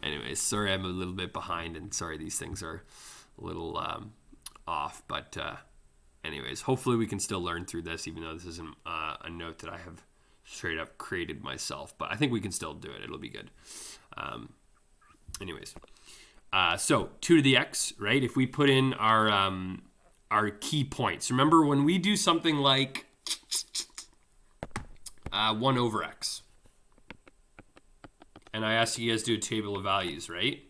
anyways, sorry I'm a little bit behind, and sorry these things are a little off, but anyways, hopefully we can still learn through this, even though this isn't a note that I have straight up created myself, but I think we can still do it. It'll be good. Anyways, so 2 to the x, right? If we put in our key points, remember when we do something like 1 over x, and I asked you guys to do a table of values, right?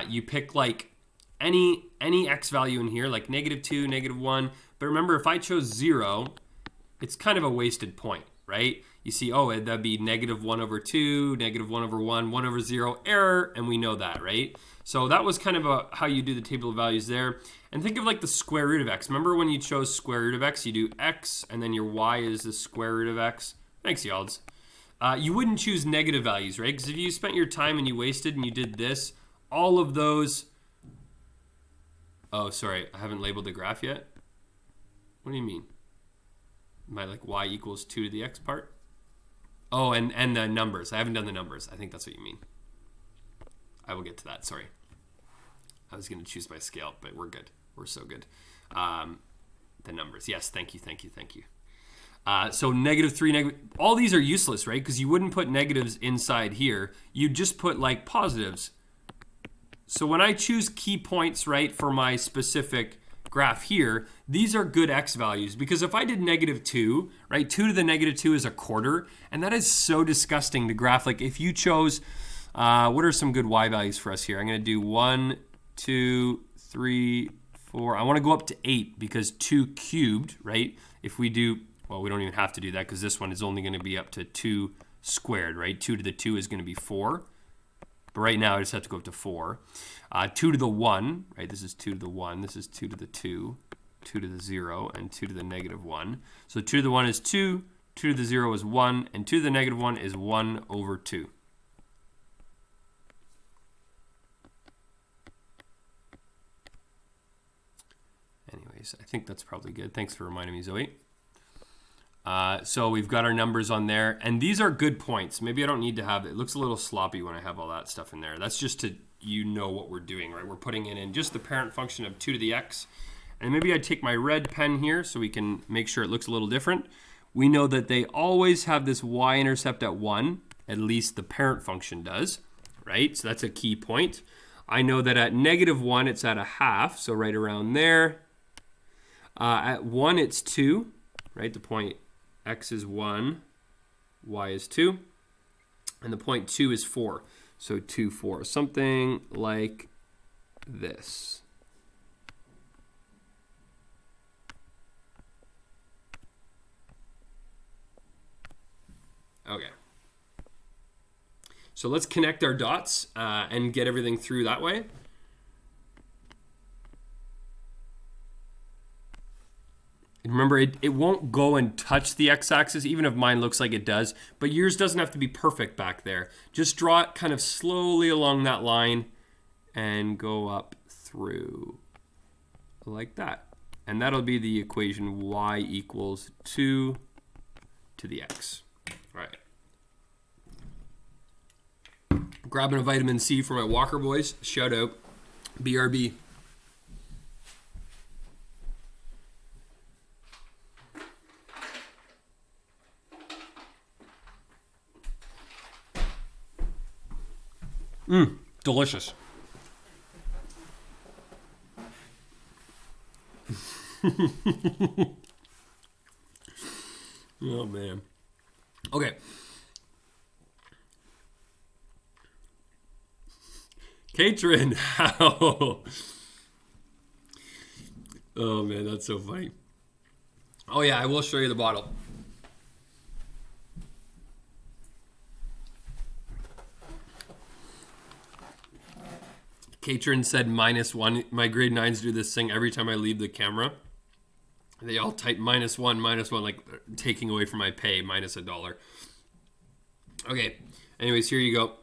You pick like any x value in here, like -2, -1. But remember, if I chose 0, it's kind of a wasted point, right? You see, oh, that'd be -1 over 2, -1 over 1, 1 over 0, error, and we know that, right? So that was kind of how you do the table of values there. And think of like the square root of x. Remember when you chose square root of x, you do x, and then your y is the square root of x. Thanks, Yalds. You wouldn't choose negative values, right? Because if you spent your time and you wasted and you did this, all of those... Oh, sorry, I haven't labeled the graph yet. What do you mean? My like y equals 2 to the x part? Oh, and the numbers. I haven't done the numbers. I think that's what you mean. I will get to that. Sorry. I was going to choose my scale, but we're good. We're so good. The numbers. Yes, thank you. So -3, all these are useless, right? Because you wouldn't put negatives inside here. You'd just put like positives. So when I choose key points, right, for my specific graph here, these are good x values, because if I did -2, right, 2 to the -2 is a quarter, and that is so disgusting to graph. Like if you chose, what are some good y values for us here? I'm going to do 1, 2, 3, 4. I want to go up to 8 because 2 cubed, right? If we do, well, we don't even have to do that because this one is only going to be up to 2 squared, right? 2 to the 2 is going to be 4. But right now I just have to go up to 4. 2 to the 1, right? This is 2 to the 1. This is 2 to the 2, 2 to the 0, and 2 to the -1. So 2 to the 1 is 2, 2 to the 0 is 1, and 2 to the -1 is 1 over 2. Anyways, I think that's probably good. Thanks for reminding me, Zoe. So we've got our numbers on there, and these are good points. Maybe I don't need to have it. It looks a little sloppy when I have all that stuff in there. That's just to, you know what we're doing, right? We're putting it in just the parent function of 2 to the x. And maybe I take my red pen here so we can make sure it looks a little different. We know that they always have this y-intercept at 1, at least the parent function does, right? So that's a key point. I know that at -1 it's at 1/2, so right around there. At 1 it's 2, right? The point x is 1, y is 2, and the point 2 is 4. So 2, 4, something like this. Okay. So let's connect our dots and get everything through that way. Remember, it won't go and touch the x-axis, even if mine looks like it does, but yours doesn't have to be perfect back there. Just draw it kind of slowly along that line and go up through like that. And that'll be the equation y equals 2 to the x. All right. Grabbing a vitamin C for my Walker boys. Shout out. BRB. Delicious. Oh man. Okay. Katrin, how? Oh man, that's so funny. Oh yeah, I will show you the bottle. Katrin said -1. My grade 9s do this thing every time I leave the camera. They all type -1, like taking away from my pay, -$1. Okay, anyways, here you go.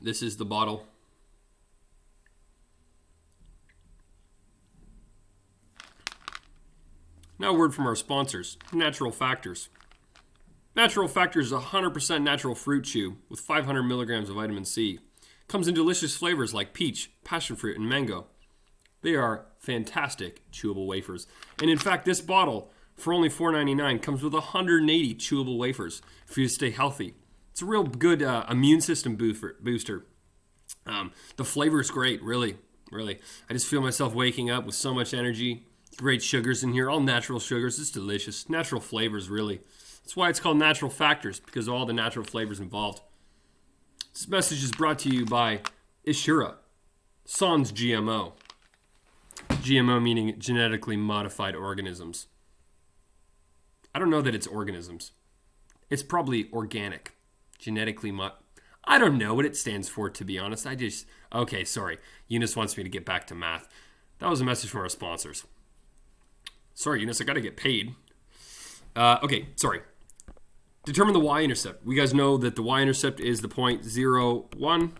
This is the bottle. Now a word from our sponsors, Natural Factors. Natural Factors is a 100% natural fruit chew with 500 milligrams of vitamin C. Comes in delicious flavors like peach, passion fruit, and mango. They are fantastic chewable wafers. And in fact, this bottle, for only $4.99, comes with 180 chewable wafers for you to stay healthy. It's a real good immune system booster. The flavor is great, really. I just feel myself waking up with so much energy. Great sugars in here, all natural sugars. It's delicious. Natural flavors, really. That's why it's called Natural Factors, because of all the natural flavors involved. This message is brought to you by Ishura, Sans GMO. GMO meaning genetically modified organisms. I don't know that it's organisms. It's probably organic. I don't know what it stands for, to be honest. Okay, sorry. Eunice wants me to get back to math. That was a message from our sponsors. Sorry, Eunice, I got to get paid. Okay, sorry. Determine the y-intercept. We guys know that the y-intercept is the point 0, 1.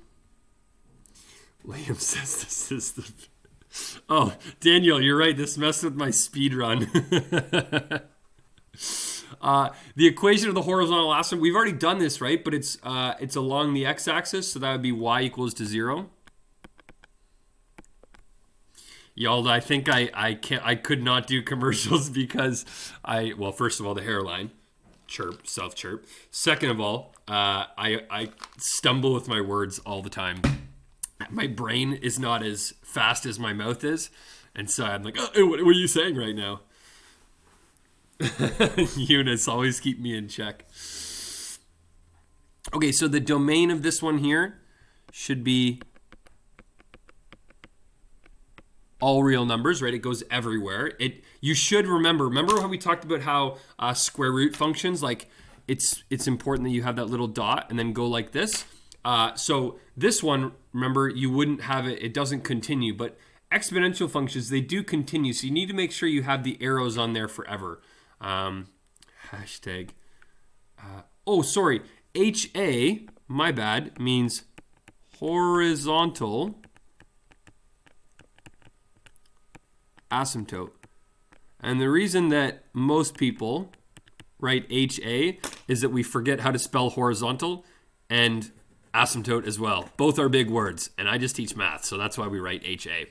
Liam says this is the... Oh, Daniel, you're right. This messed with my speed run. The equation of the horizontal asymptote, we've already done this, right? But it's along the x-axis, so that would be y equals to 0. Y'all, I think I could not do commercials because well, first of all, the hairline, chirp, self chirp. Second of all, I stumble with my words all the time. My brain is not as fast as my mouth is, and so I'm like, oh, what are you saying right now? Units always keep me in check. Okay, so the domain of this one here should be all real numbers, right? It goes everywhere. You should remember how we talked about how square root functions, like it's important that you have that little dot and then go like this. So this one, remember, you wouldn't have it doesn't continue, but exponential functions, they do continue. So you need to make sure you have the arrows on there forever. Hashtag. Oh, sorry. HA, my bad, means horizontal asymptote. And the reason that most people write HA is that we forget how to spell horizontal and asymptote as well. Both are big words, and I just teach math, so that's why we write HA.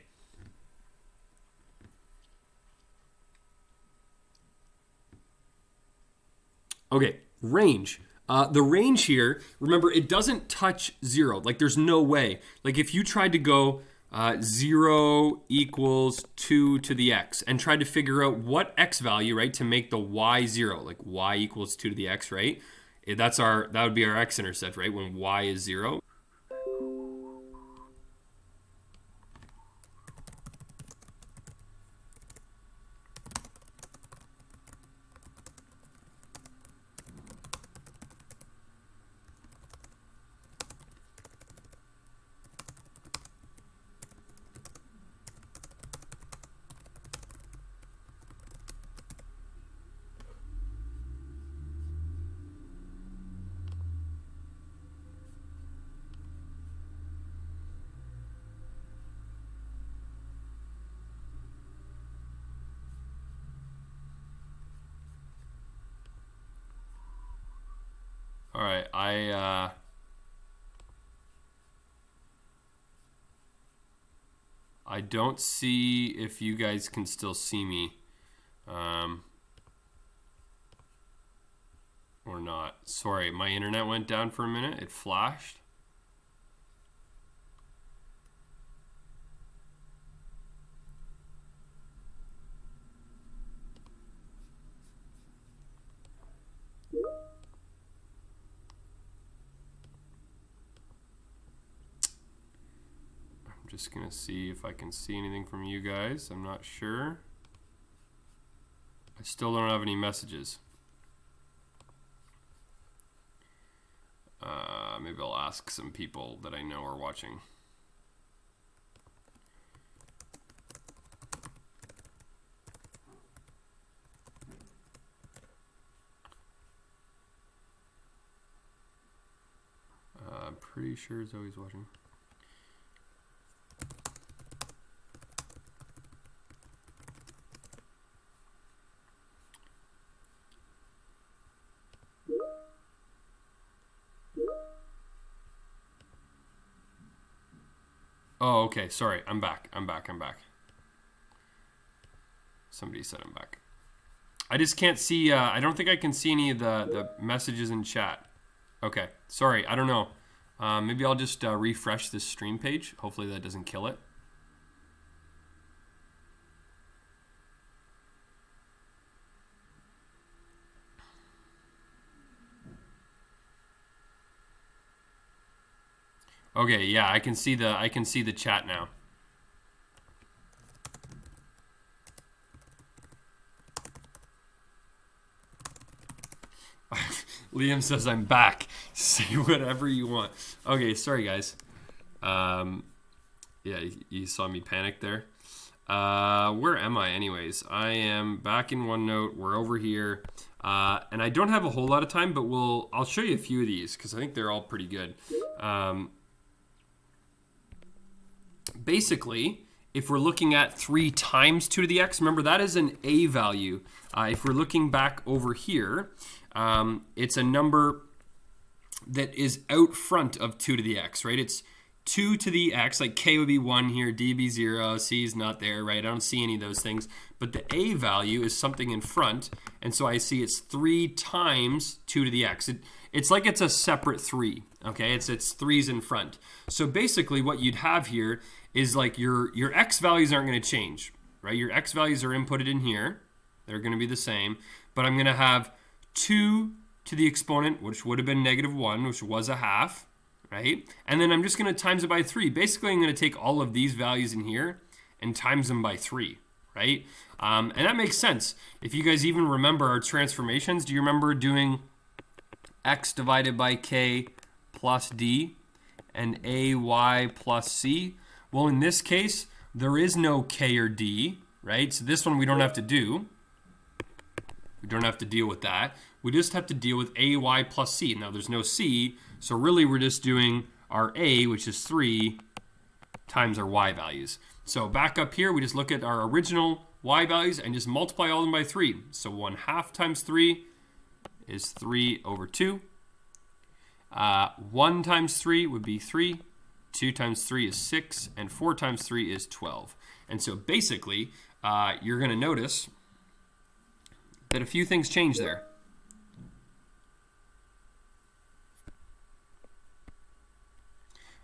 Okay, range. The range here, remember, it doesn't touch 0. Like, there's no way. Like, if you tried to go 0 equals 2 to the x and tried to figure out what x value, right, to make the y 0, like y equals 2 to the x, right? That would be our x-intercept, right, when y is 0. All right, I don't see if you guys can still see me, or not. Sorry, my internet went down for a minute. It flashed. Just gonna see if I can see anything from you guys. I'm not sure. I still don't have any messages. Maybe I'll ask some people that I know are watching. I'm pretty sure Zoe's watching. Oh, okay. Sorry. I'm back. Somebody said I'm back. I just can't see. I don't think I can see any of the messages in chat. Okay. Sorry. I don't know. Maybe I'll just refresh this stream page. Hopefully that doesn't kill it. Okay, yeah, I can see the chat now. Liam says I'm back. Say whatever you want. Okay, sorry guys. Yeah, you saw me panic there. Where am I anyways? I am back in OneNote. We're over here. And I don't have a whole lot of time, but I'll show you a few of these because I think they're all pretty good. Basically, if we're looking at 3 times 2 to the x, remember that is an a value. If we're looking back over here, it's a number that is out front of 2 to the x, right? 2 to the x, like k would be 1 here, d be 0, c is not there, right? I don't see any of those things. But the a value is something in front, and so I see it's 3 times 2 to the x. It's like it's a separate 3, okay? It's 3's in front. So basically what you'd have here is like your x values aren't going to change, right? Your x values are inputted in here. They're going to be the same. But I'm going to have 2 to the exponent, which would have been -1, which was a half, right? And then I'm just going to times it by 3. Basically, I'm going to take all of these values in here and times them by 3, right? And that makes sense. If you guys even remember our transformations, do you remember doing x divided by k plus d and ay plus c? Well, in this case, there is no k or d, right? So this one we don't have to do. We don't have to deal with that. We just have to deal with ay plus c. Now, there's no c, so really we're just doing our a, which is 3, times our y values. So back up here, we just look at our original y values and just multiply all of them by 3. So 1/2 times 3 is 3 over 2. 1 times 3 would be 3. 2 times 3 is 6. And 4 times 3 is 12. And so basically, you're going to notice that a few things change there.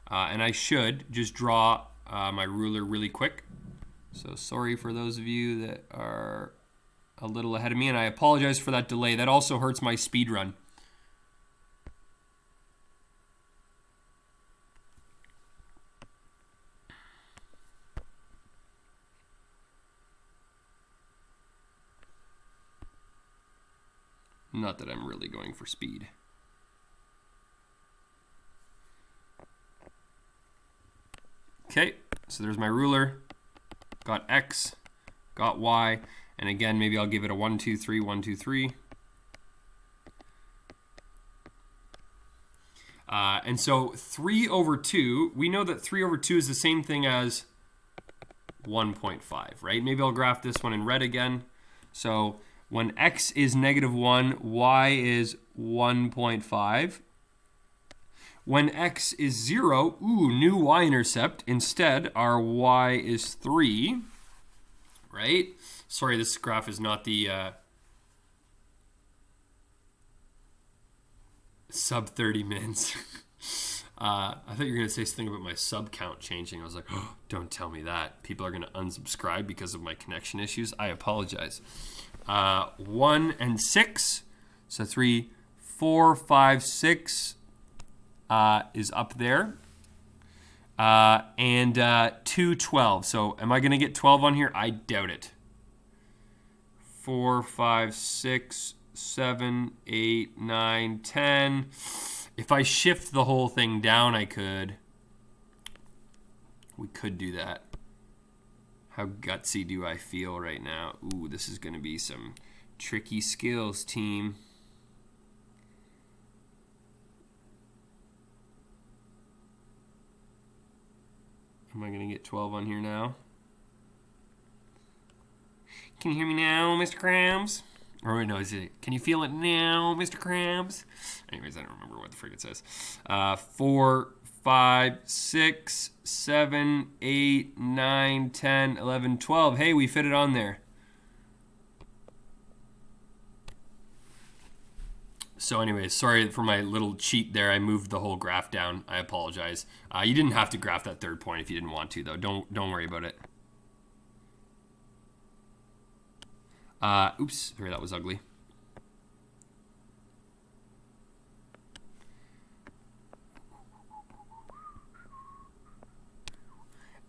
And I should just draw my ruler really quick. So sorry for those of you that are a little ahead of me, and I apologize for that delay. That also hurts my speed run. Not that I'm really going for speed. Okay, so there's my ruler. Got x, got y, and again, maybe I'll give it a 1, 2, 3, 1, 2, 3. And so 3 over 2, we know that 3 over 2 is the same thing as 1.5, right? Maybe I'll graph this one in red again. So when x is -1, y is 1.5. When x is 0, new y-intercept. Instead, our y is 3, right? Sorry, this graph is not the sub 30 mins. I thought you were going to say something about my sub count changing. I was like, oh, don't tell me that. People are going to unsubscribe because of my connection issues. I apologize. 1 and 6. So 3, 4, 5, 6 is up there. And 2, 12. So am I going to get 12 on here? I doubt it. 4, 5, 6, 7, 8, 9, 10. If I shift the whole thing down, I could. We could do that. How gutsy do I feel right now? Ooh, this is going to be some tricky skills, team. Am I going to get 12 on here now? Can you hear me now, Mr. Krabs? Or wait, no, is it? Can you feel it now, Mr. Krabs? Anyways, I don't remember what the frick it says. 4, 5, 6, 7, 8, 9, 10, 11, 12. Hey, we fit it on there. So anyways, sorry for my little cheat there. I moved the whole graph down. I apologize. You didn't have to graph that third point if you didn't want to, though. Don't worry about it. Oops, sorry, that was ugly.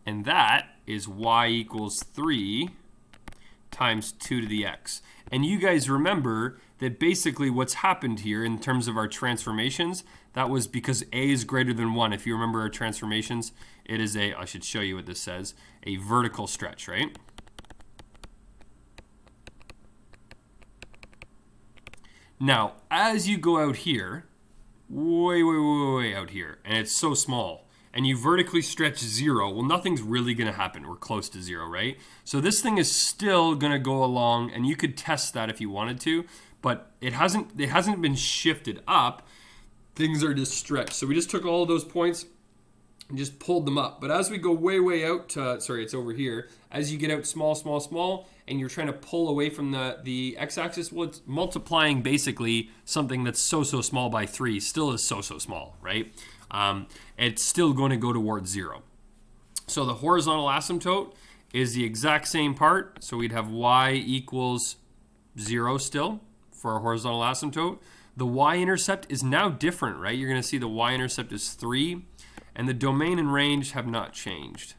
And that is y equals 3 times 2 to the x. And you guys remember that basically what's happened here in terms of our transformations, that was because a is greater than 1. If you remember our transformations, it is I should show you what this says, a vertical stretch, right? Now, as you go out here, way out here, and it's so small, and you vertically stretch 0, well, nothing's really going to happen. We're close to 0, right? So this thing is still going to go along, and you could test that if you wanted to, but it hasn't been shifted up. Things are just stretched. So we just took all of those points and just pulled them up. But as we go way out, sorry, it's over here. As you get out small, and you're trying to pull away from the x-axis, well, it's multiplying basically something that's so small by 3 still is so small, right? It's still going to go towards 0. So the horizontal asymptote is the exact same part. So we'd have y equals 0 still for a horizontal asymptote. The y-intercept is now different, right? You're going to see the y-intercept is 3, and the domain and range have not changed.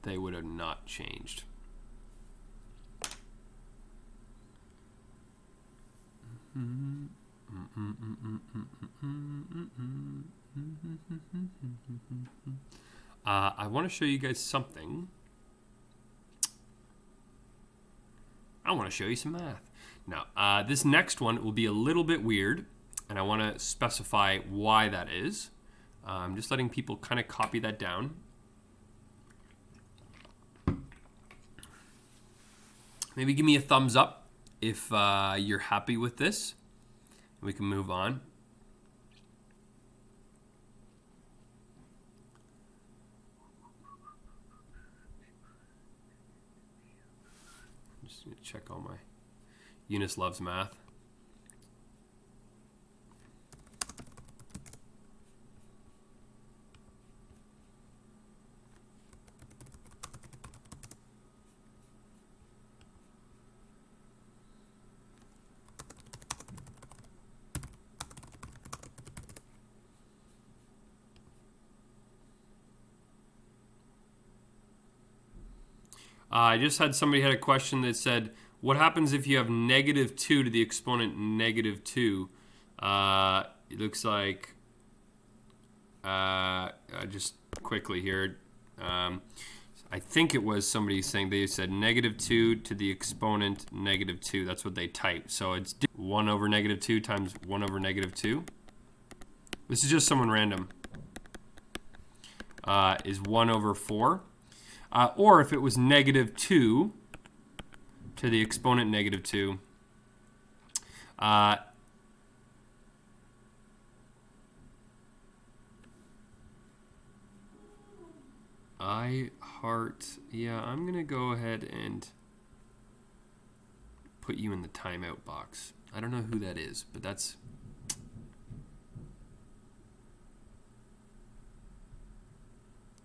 They would have not changed. I want to show you guys something. I want to show you some math. Now, this next one will be a little bit weird, and I want to specify why that is. I'm just letting people kind of copy that down. Maybe give me a thumbs up if you're happy with this. We can move on. I'm just going to check all my... Eunice loves math. I just had somebody had a question that said, what happens if you have -2 to the exponent -2? It looks like, just quickly here, I think it was somebody saying they said -2 to the exponent -2. That's what they typed. So it's 1 over -2 times 1 over -2. This is just someone random. Is 1 over 4. Or if it was -2 to the exponent -2, yeah, I'm gonna go ahead and put you in the timeout box. I don't know who that is, but that's...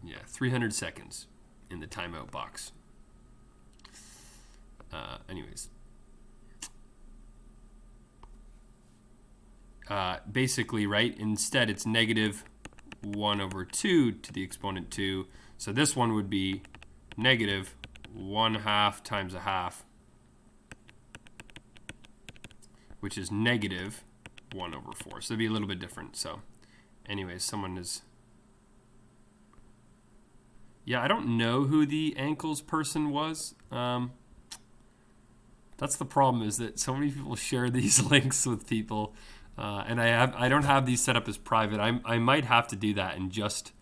Yeah, 300 seconds in the timeout box. Anyways. Basically, right, instead it's -1 over 2 to the exponent 2. So this one would be -1/2 times 1/2, which is -1 over 4. So it'd be a little bit different. So anyways, someone is... Yeah, I don't know who the ankles person was. That's the problem, is that so many people share these links with people, and I don't have these set up as private. I might have to do that and just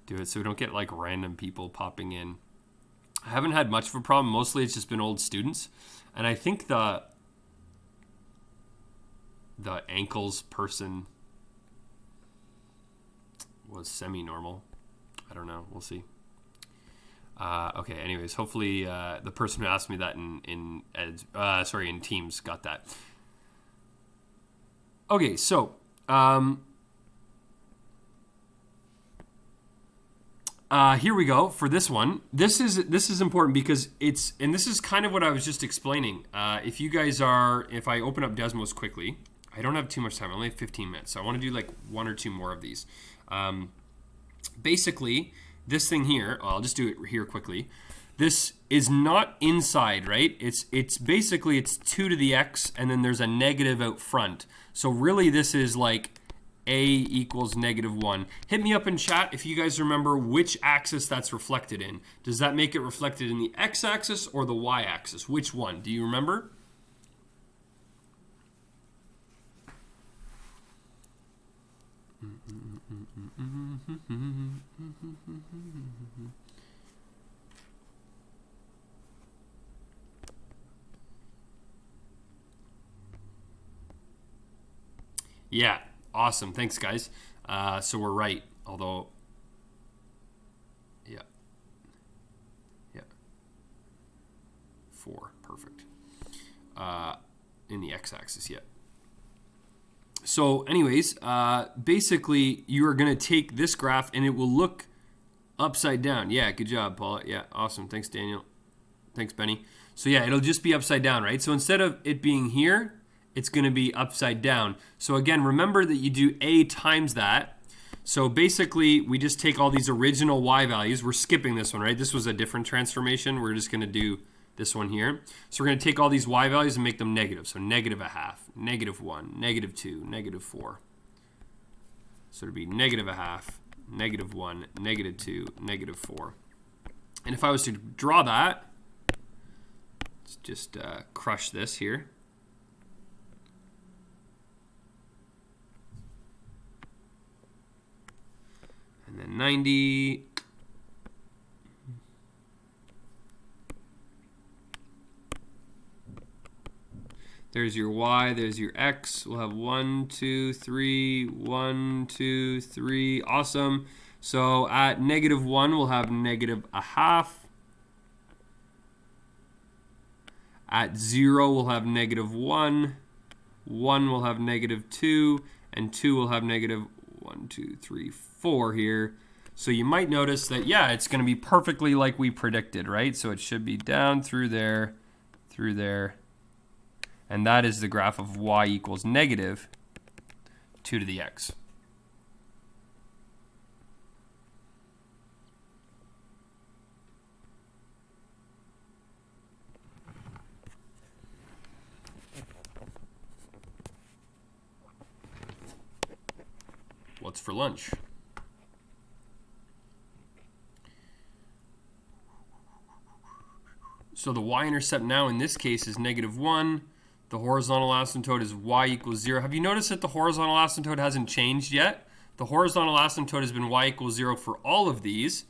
do it so we don't get like random people popping in. I haven't had much of a problem. Mostly it's just been old students, and I think the ankles person was semi-normal. I don't know. We'll see. Okay, anyways, hopefully the person who asked me that in Teams got that. Okay, so here we go for this one. This is important because this is kind of what I was just explaining. If I open up Desmos quickly, I don't have too much time. I only have 15 minutes, so I want to do like 1 or 2 more of these. Basically, this thing here, I'll just do it here quickly. This is not inside, right? It's basically 2 to the x, and then there's a negative out front. So really this is like a equals -1. Hit me up in chat if you guys remember which axis that's reflected in. Does that make it reflected in the x-axis or the y-axis? Which one? Do you remember? Yeah, awesome. Thanks, guys. So we're right, although, yeah, 4, perfect. In the x-axis, yeah. So anyways, basically you are going to take this graph and it will look upside down. Yeah, good job, Paula. Yeah, awesome. Thanks, Daniel. Thanks, Benny. So yeah, it'll just be upside down, right? So instead of it being here, it's going to be upside down. So again, remember that you do a times that. So basically, we just take all these original y values. We're skipping this one, right? This was a different transformation. We're just going to do this one here. So we're going to take all these y values and make them negative. So -1/2, -1, -2, -4. So it'd be -1/2, -1, -2, -4. And if I was to draw that, let's just crush this here. And then 90. There's your y, there's your x. We'll have 1, 2, 3, 1, 2, 3. Awesome. So at -1, we'll have -1/2. At 0, we'll have -1. 1 will have -2. And 2 will have -1, 2, 3, 4 here. So you might notice that, yeah, it's going to be perfectly like we predicted, right? So it should be down through there, through there. And that is the graph of y equals -2 to the x. What's for lunch? So the y-intercept now in this case is -1. The horizontal asymptote is y equals 0. Have you noticed that the horizontal asymptote hasn't changed yet? The horizontal asymptote has been y equals 0 for all of these.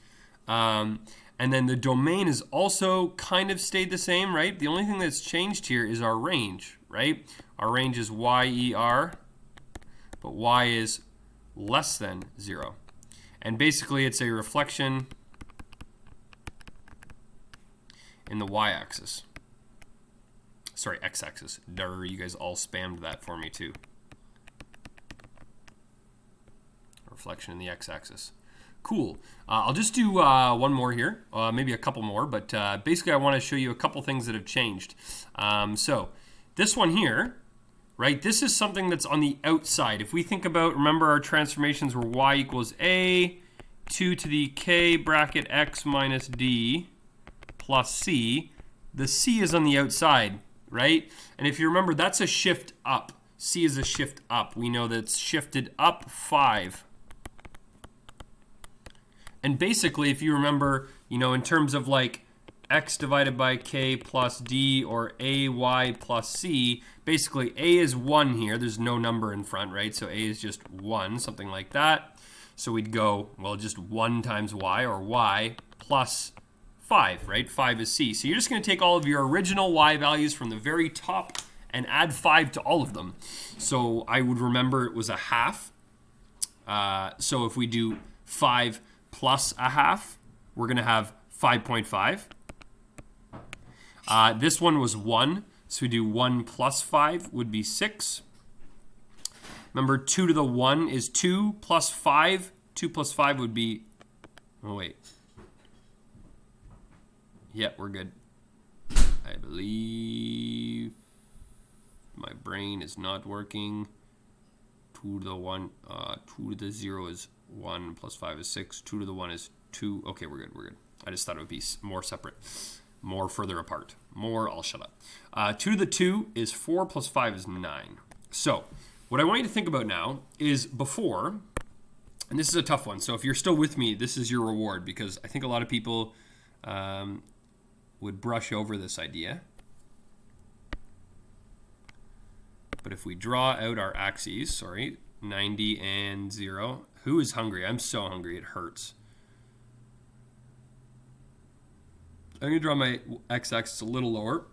And then the domain has also kind of stayed the same, right? The only thing that's changed here is our range, right? Our range is y-er, but y is less than 0. And basically it's a reflection in the y-axis. Sorry, x-axis. Durr, you guys all spammed that for me too. Reflection in the x-axis. Cool. I'll just do one more here, maybe a couple more, but basically I want to show you a couple things that have changed. So this one here, right, this is something that's on the outside. If we think about, remember our transformations were y equals a, 2 to the k bracket x minus d plus c. The c is on the outside, right? And if you remember, that's a shift up. C is a shift up. We know that it's shifted up 5. And basically, if you remember, you know, in terms of like x divided by k plus d or ay plus c, basically a is 1 here. There's no number in front, right? So a is just 1, something like that. So we'd go, well, just 1 times y, or y plus 5, right? 5 is c. So you're just going to take all of your original y values from the very top and add 5 to all of them. So I would remember it was a half. So if we do 5 plus a half, we're going to have 5.5. This one was 1, so we do 1 plus 5 would be 6. Remember, 2 to the 1 is 2 plus 5. 2 plus 5 would be, oh wait. Yeah, we're good. I believe my brain is not working. 2 to the 1, 2 to the 0 is 1 plus 5 is 6. 2 to the 1 is 2. Okay, we're good, we're good. I just thought it would be more separate, more further apart. More, I'll shut up. 2 to the 2 is 4 plus 5 is 9. So what I want you to think about now is before, and this is a tough one, so if you're still with me, this is your reward, because I think a lot of people would brush over this idea. But if we draw out our axes, 90 and 0. Who is hungry? I'm so hungry, it hurts. I'm going to draw my x-axis a little lower.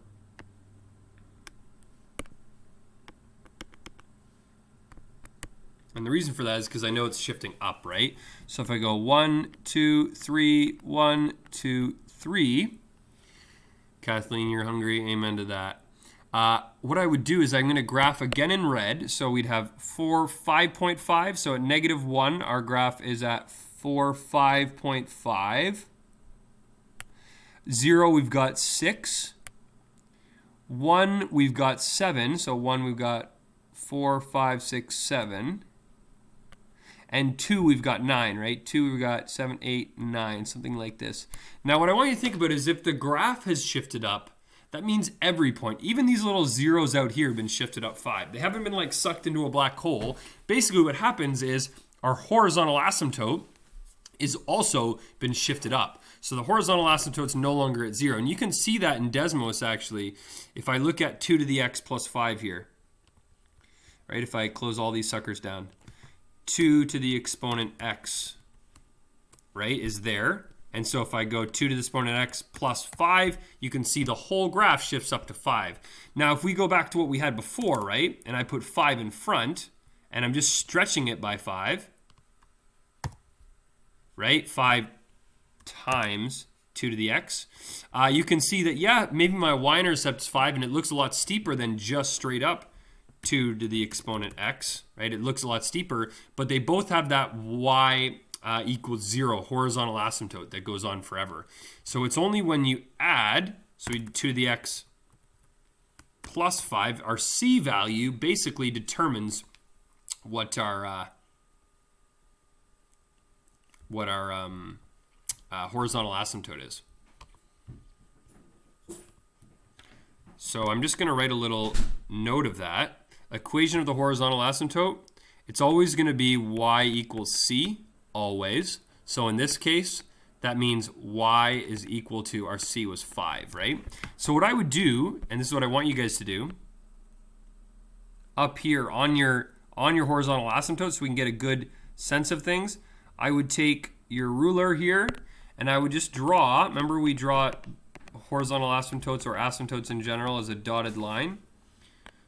the reason for that is because I know it's shifting up, right? So if I go 1, 2, 3, 1, 2, 3, Kathleen, you're hungry, amen to that. What I would do is I'm going to graph again in red. So we'd have 4, 5.5. So at -1, our graph is at 4, 5.5. 0, we've got 6. 1, we've got 7. So 1, we've got 4, 5, 6, 7. And 2, we've got 9, right? 2, we've got 7, 8, 9, something like this. Now, what I want you to think about is if the graph has shifted up, that means every point, even these little zeros out here have been shifted up 5. They haven't been like sucked into a black hole. Basically, what happens is our horizontal asymptote is also been shifted up. So the horizontal asymptote's no longer at 0. And you can see that in Desmos, actually, if I look at 2 to the x plus 5 here. Right, if I close all these suckers down. 2 to the exponent x, right, is there. And so if I go 2 to the exponent x plus 5, you can see the whole graph shifts up to 5. Now, if we go back to what we had before, right, and I put 5 in front, and I'm just stretching it by 5, right, 5 times 2 to the x, you can see that, yeah, maybe my y-intercept's 5, and it looks a lot steeper than just straight up 2 to the exponent x, right? It looks a lot steeper, but they both have that y equals 0 horizontal asymptote that goes on forever. So it's only when you add, so 2 to the x plus 5, our c value basically determines what our horizontal asymptote is. So I'm just going to write a little note of that. Equation of the horizontal asymptote, it's always going to be y equals c, always. So in this case, that means y is equal to, our c was 5, right? So what I would do, and this is what I want you guys to do, up here on your horizontal asymptote, so we can get a good sense of things, I would take your ruler here, and I would just draw, remember we draw horizontal asymptotes or asymptotes in general as a dotted line.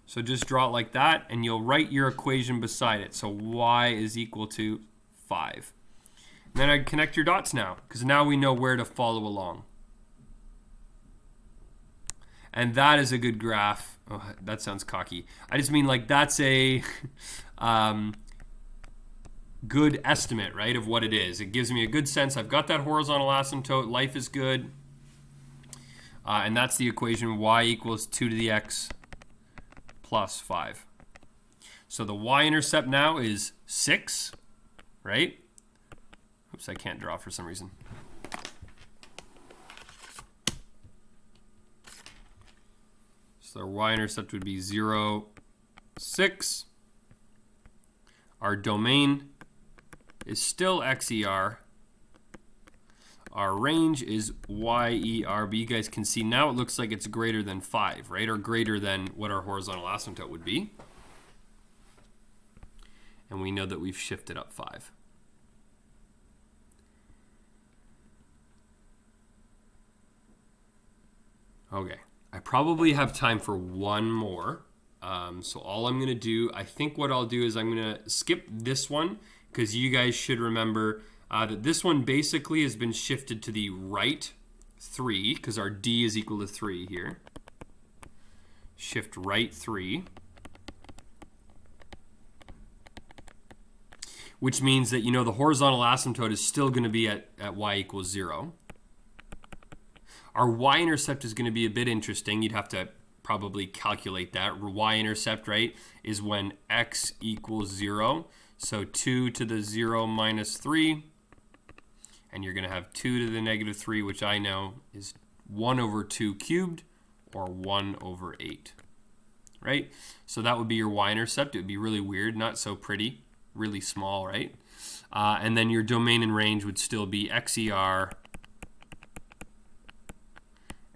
So just draw it like that, and you'll write your equation beside it. So y is equal to 5. And then I'd connect your dots now, because now we know where to follow along. And that is a good graph. Oh, that sounds cocky. I just mean like that's a good estimate, right, of what it is. It gives me a good sense. I've got that horizontal asymptote. Life is good. And that's the equation y equals 2 to the x plus 5. So the y-intercept now is 6, right? Oops, I can't draw for some reason. So our y-intercept would be 0, 6. Our domain is still XER. Our range is YER, but you guys can see now it looks like it's greater than 5, right? Or greater than what our horizontal asymptote would be. And we know that we've shifted up 5. Okay, I probably have time for one more. So all I'm going to do, I think what I'll do is I'm going to skip this one because you guys should remember that this one basically has been shifted to the right 3 because our D is equal to 3 here. Shift right 3. Which means that, you know, the horizontal asymptote is still going to be at y equals 0. Our y-intercept is going to be a bit interesting. You'd have to probably calculate that. Y-intercept, right, is when x equals 0. So 2 to the 0 minus 3. And you're going to have 2 to the negative 3, which I know is 1 over 2 cubed, or 1 over 8. Right? So that would be your y-intercept. It would be really weird, not so pretty, really small, right? And then your domain and range would still be XER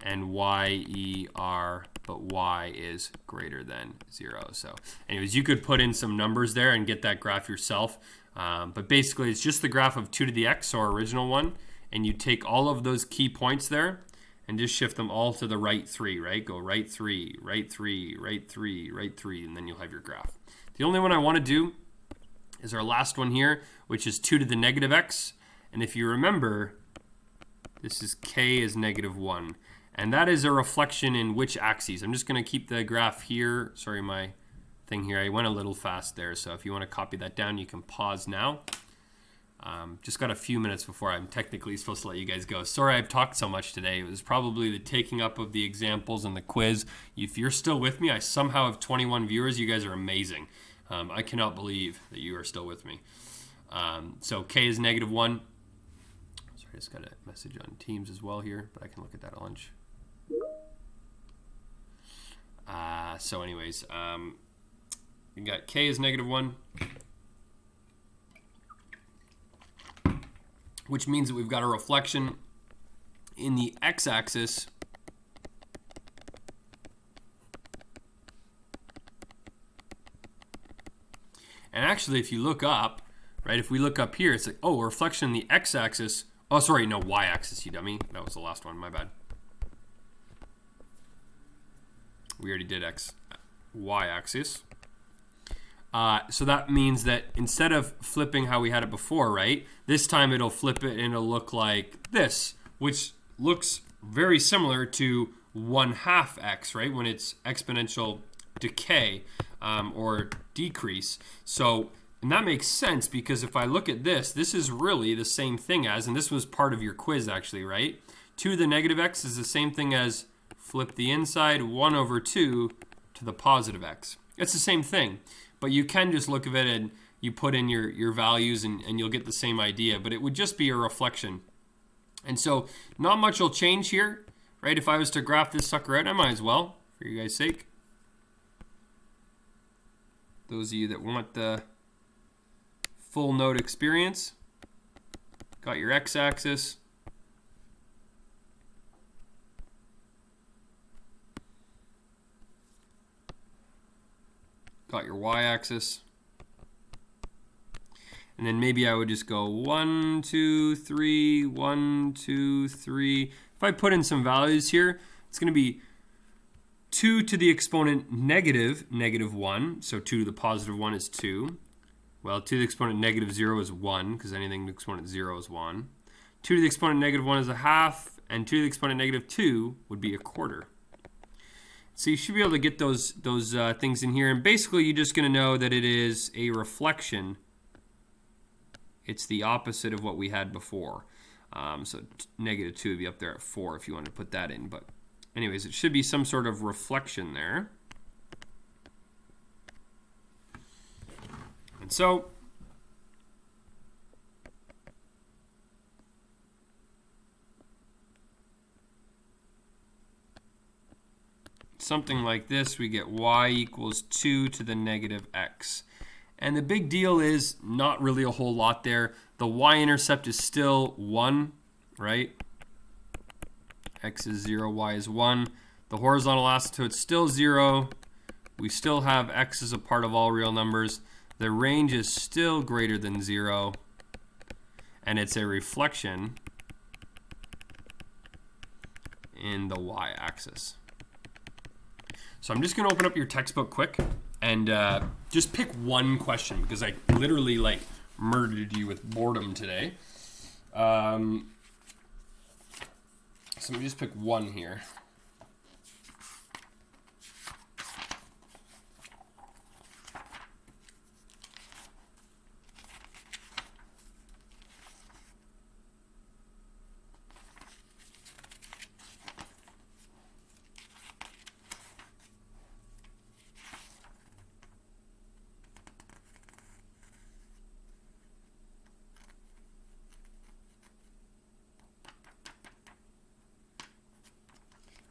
and YER, but y is greater than 0. So anyways, you could put in some numbers there and get that graph yourself. But basically, it's just the graph of 2 to the x, so our original one, and you take all of those key points there and just shift them all to the right 3, right? Go right 3, right 3, right 3, right 3, and then you'll have your graph. The only one I want to do is our last one here, which is 2 to the negative x. And if you remember, this is k is -1. And that is a reflection in which axes? I'm just going to keep the graph here. Sorry, my thing here. I went a little fast there. So if you want to copy that down, you can pause now. Just got a few minutes before I'm technically supposed to let you guys go. Sorry I've talked so much today. It was probably the taking up of the examples and the quiz. If you're still with me, I somehow have 21 viewers. You guys are amazing. I cannot believe that you are still with me. So k is -1. Sorry, I just got a message on Teams as well here, but I can look at that at lunch. So anyways, we got k is -1. Which means that we've got a reflection in the x-axis and actually if you look up, right, if we look up here, it's like, oh, a reflection in the x-axis. Oh, sorry, no, y-axis, you dummy. That was the last one, my bad. We already did y-axis. So that means that instead of flipping how we had it before, right, this time it'll flip it and it'll look like this, which looks very similar to 1/2 x, right, when it's exponential decay or decrease. So, and that makes sense because if I look at this, this is really the same thing as, and this was part of your quiz actually, right? 2 to the negative x is the same thing as flip the inside 1/2 to the positive x. It's the same thing. But you can just look at it and you put in your values and you'll get the same idea. But it would just be a reflection. And so not much will change here, right? If I was to graph this sucker out, I might as well, for you guys' sake. Those of you that want the full node experience, got your x-axis. Got your y-axis. And then maybe I would just go 1, 2, 3, 1, 2, 3. If I put in some values here, it's going to be 2 to the exponent -1. So 2 to the positive 1 is 2. Well, 2 to the exponent -0 is 1, because anything to the exponent 0 is 1. 2 to the exponent -1 is 1/2, and 2 to the exponent -2 would be 1/4. So you should be able to get those things in here. And basically, you're just going to know that it is a reflection. It's the opposite of what we had before. So -2 would be up there at 4 if you want to put that in. But anyways, it should be some sort of reflection there. And so something like this, we get y equals 2 to the negative x. And the big deal is not really a whole lot there. The y-intercept is still 1, right? X is 0, y is 1. The horizontal asymptote is still 0. We still have x as a part of all real numbers. The range is still greater than 0. And it's a reflection in the y-axis. So I'm just going to open up your textbook quick and just pick one question because I literally like murdered you with boredom today. So let me just pick one here.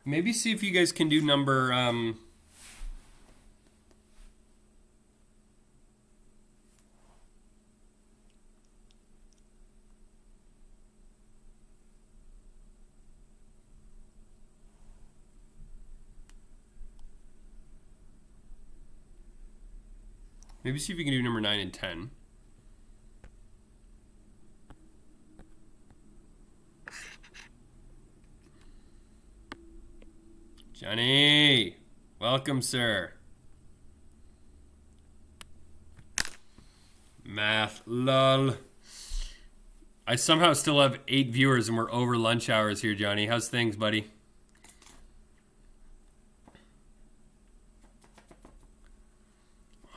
Maybe see if you guys can do number maybe see if you can do number 9 and 10. Johnny, welcome, sir. Math, lol. I somehow still have 8 viewers and we're over lunch hours here, Johnny. How's things, buddy?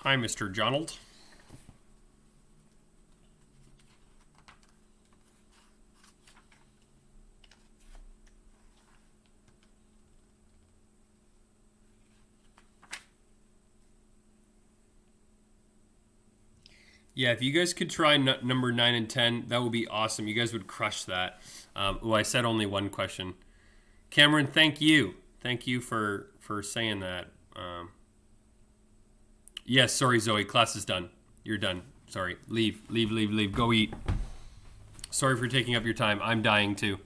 Hi, Mr. Jonald. Yeah, if you guys could try number 9 and 10, that would be awesome. You guys would crush that. I said only one question. Cameron, thank you. Thank you for saying that. Yes, sorry, Zoe. Class is done. You're done. Sorry. Leave. Go eat. Sorry for taking up your time. I'm dying too.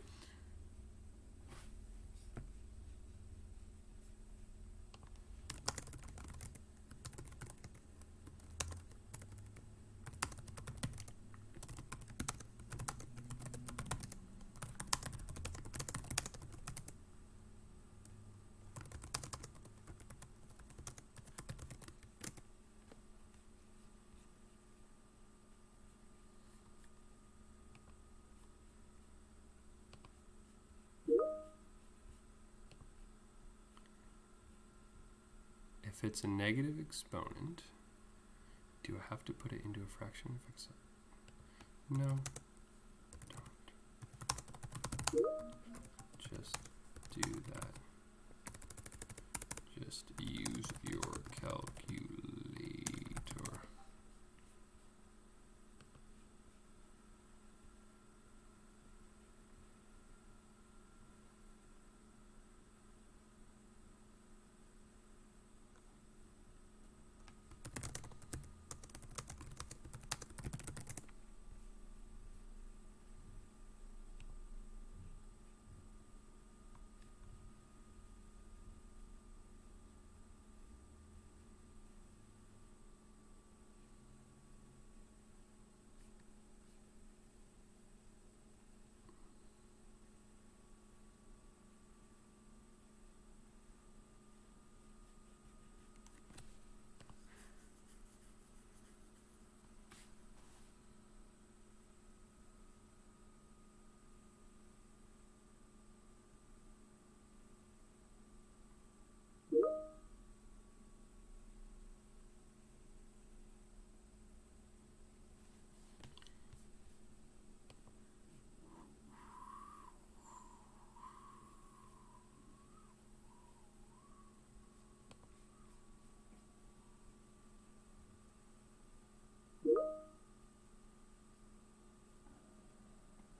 If it's a negative exponent, do I have to put it into a fraction? No, don't. Just do that. Just use your calculator.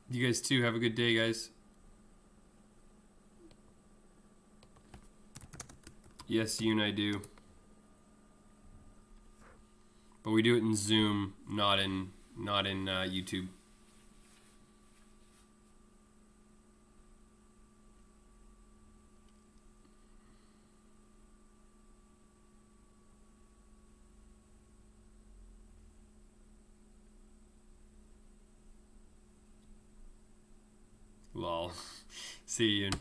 You guys too. Have a good day, guys. Yes, Yoon, I do. But we do it in Zoom, not in YouTube. Lol. See you, Yoon.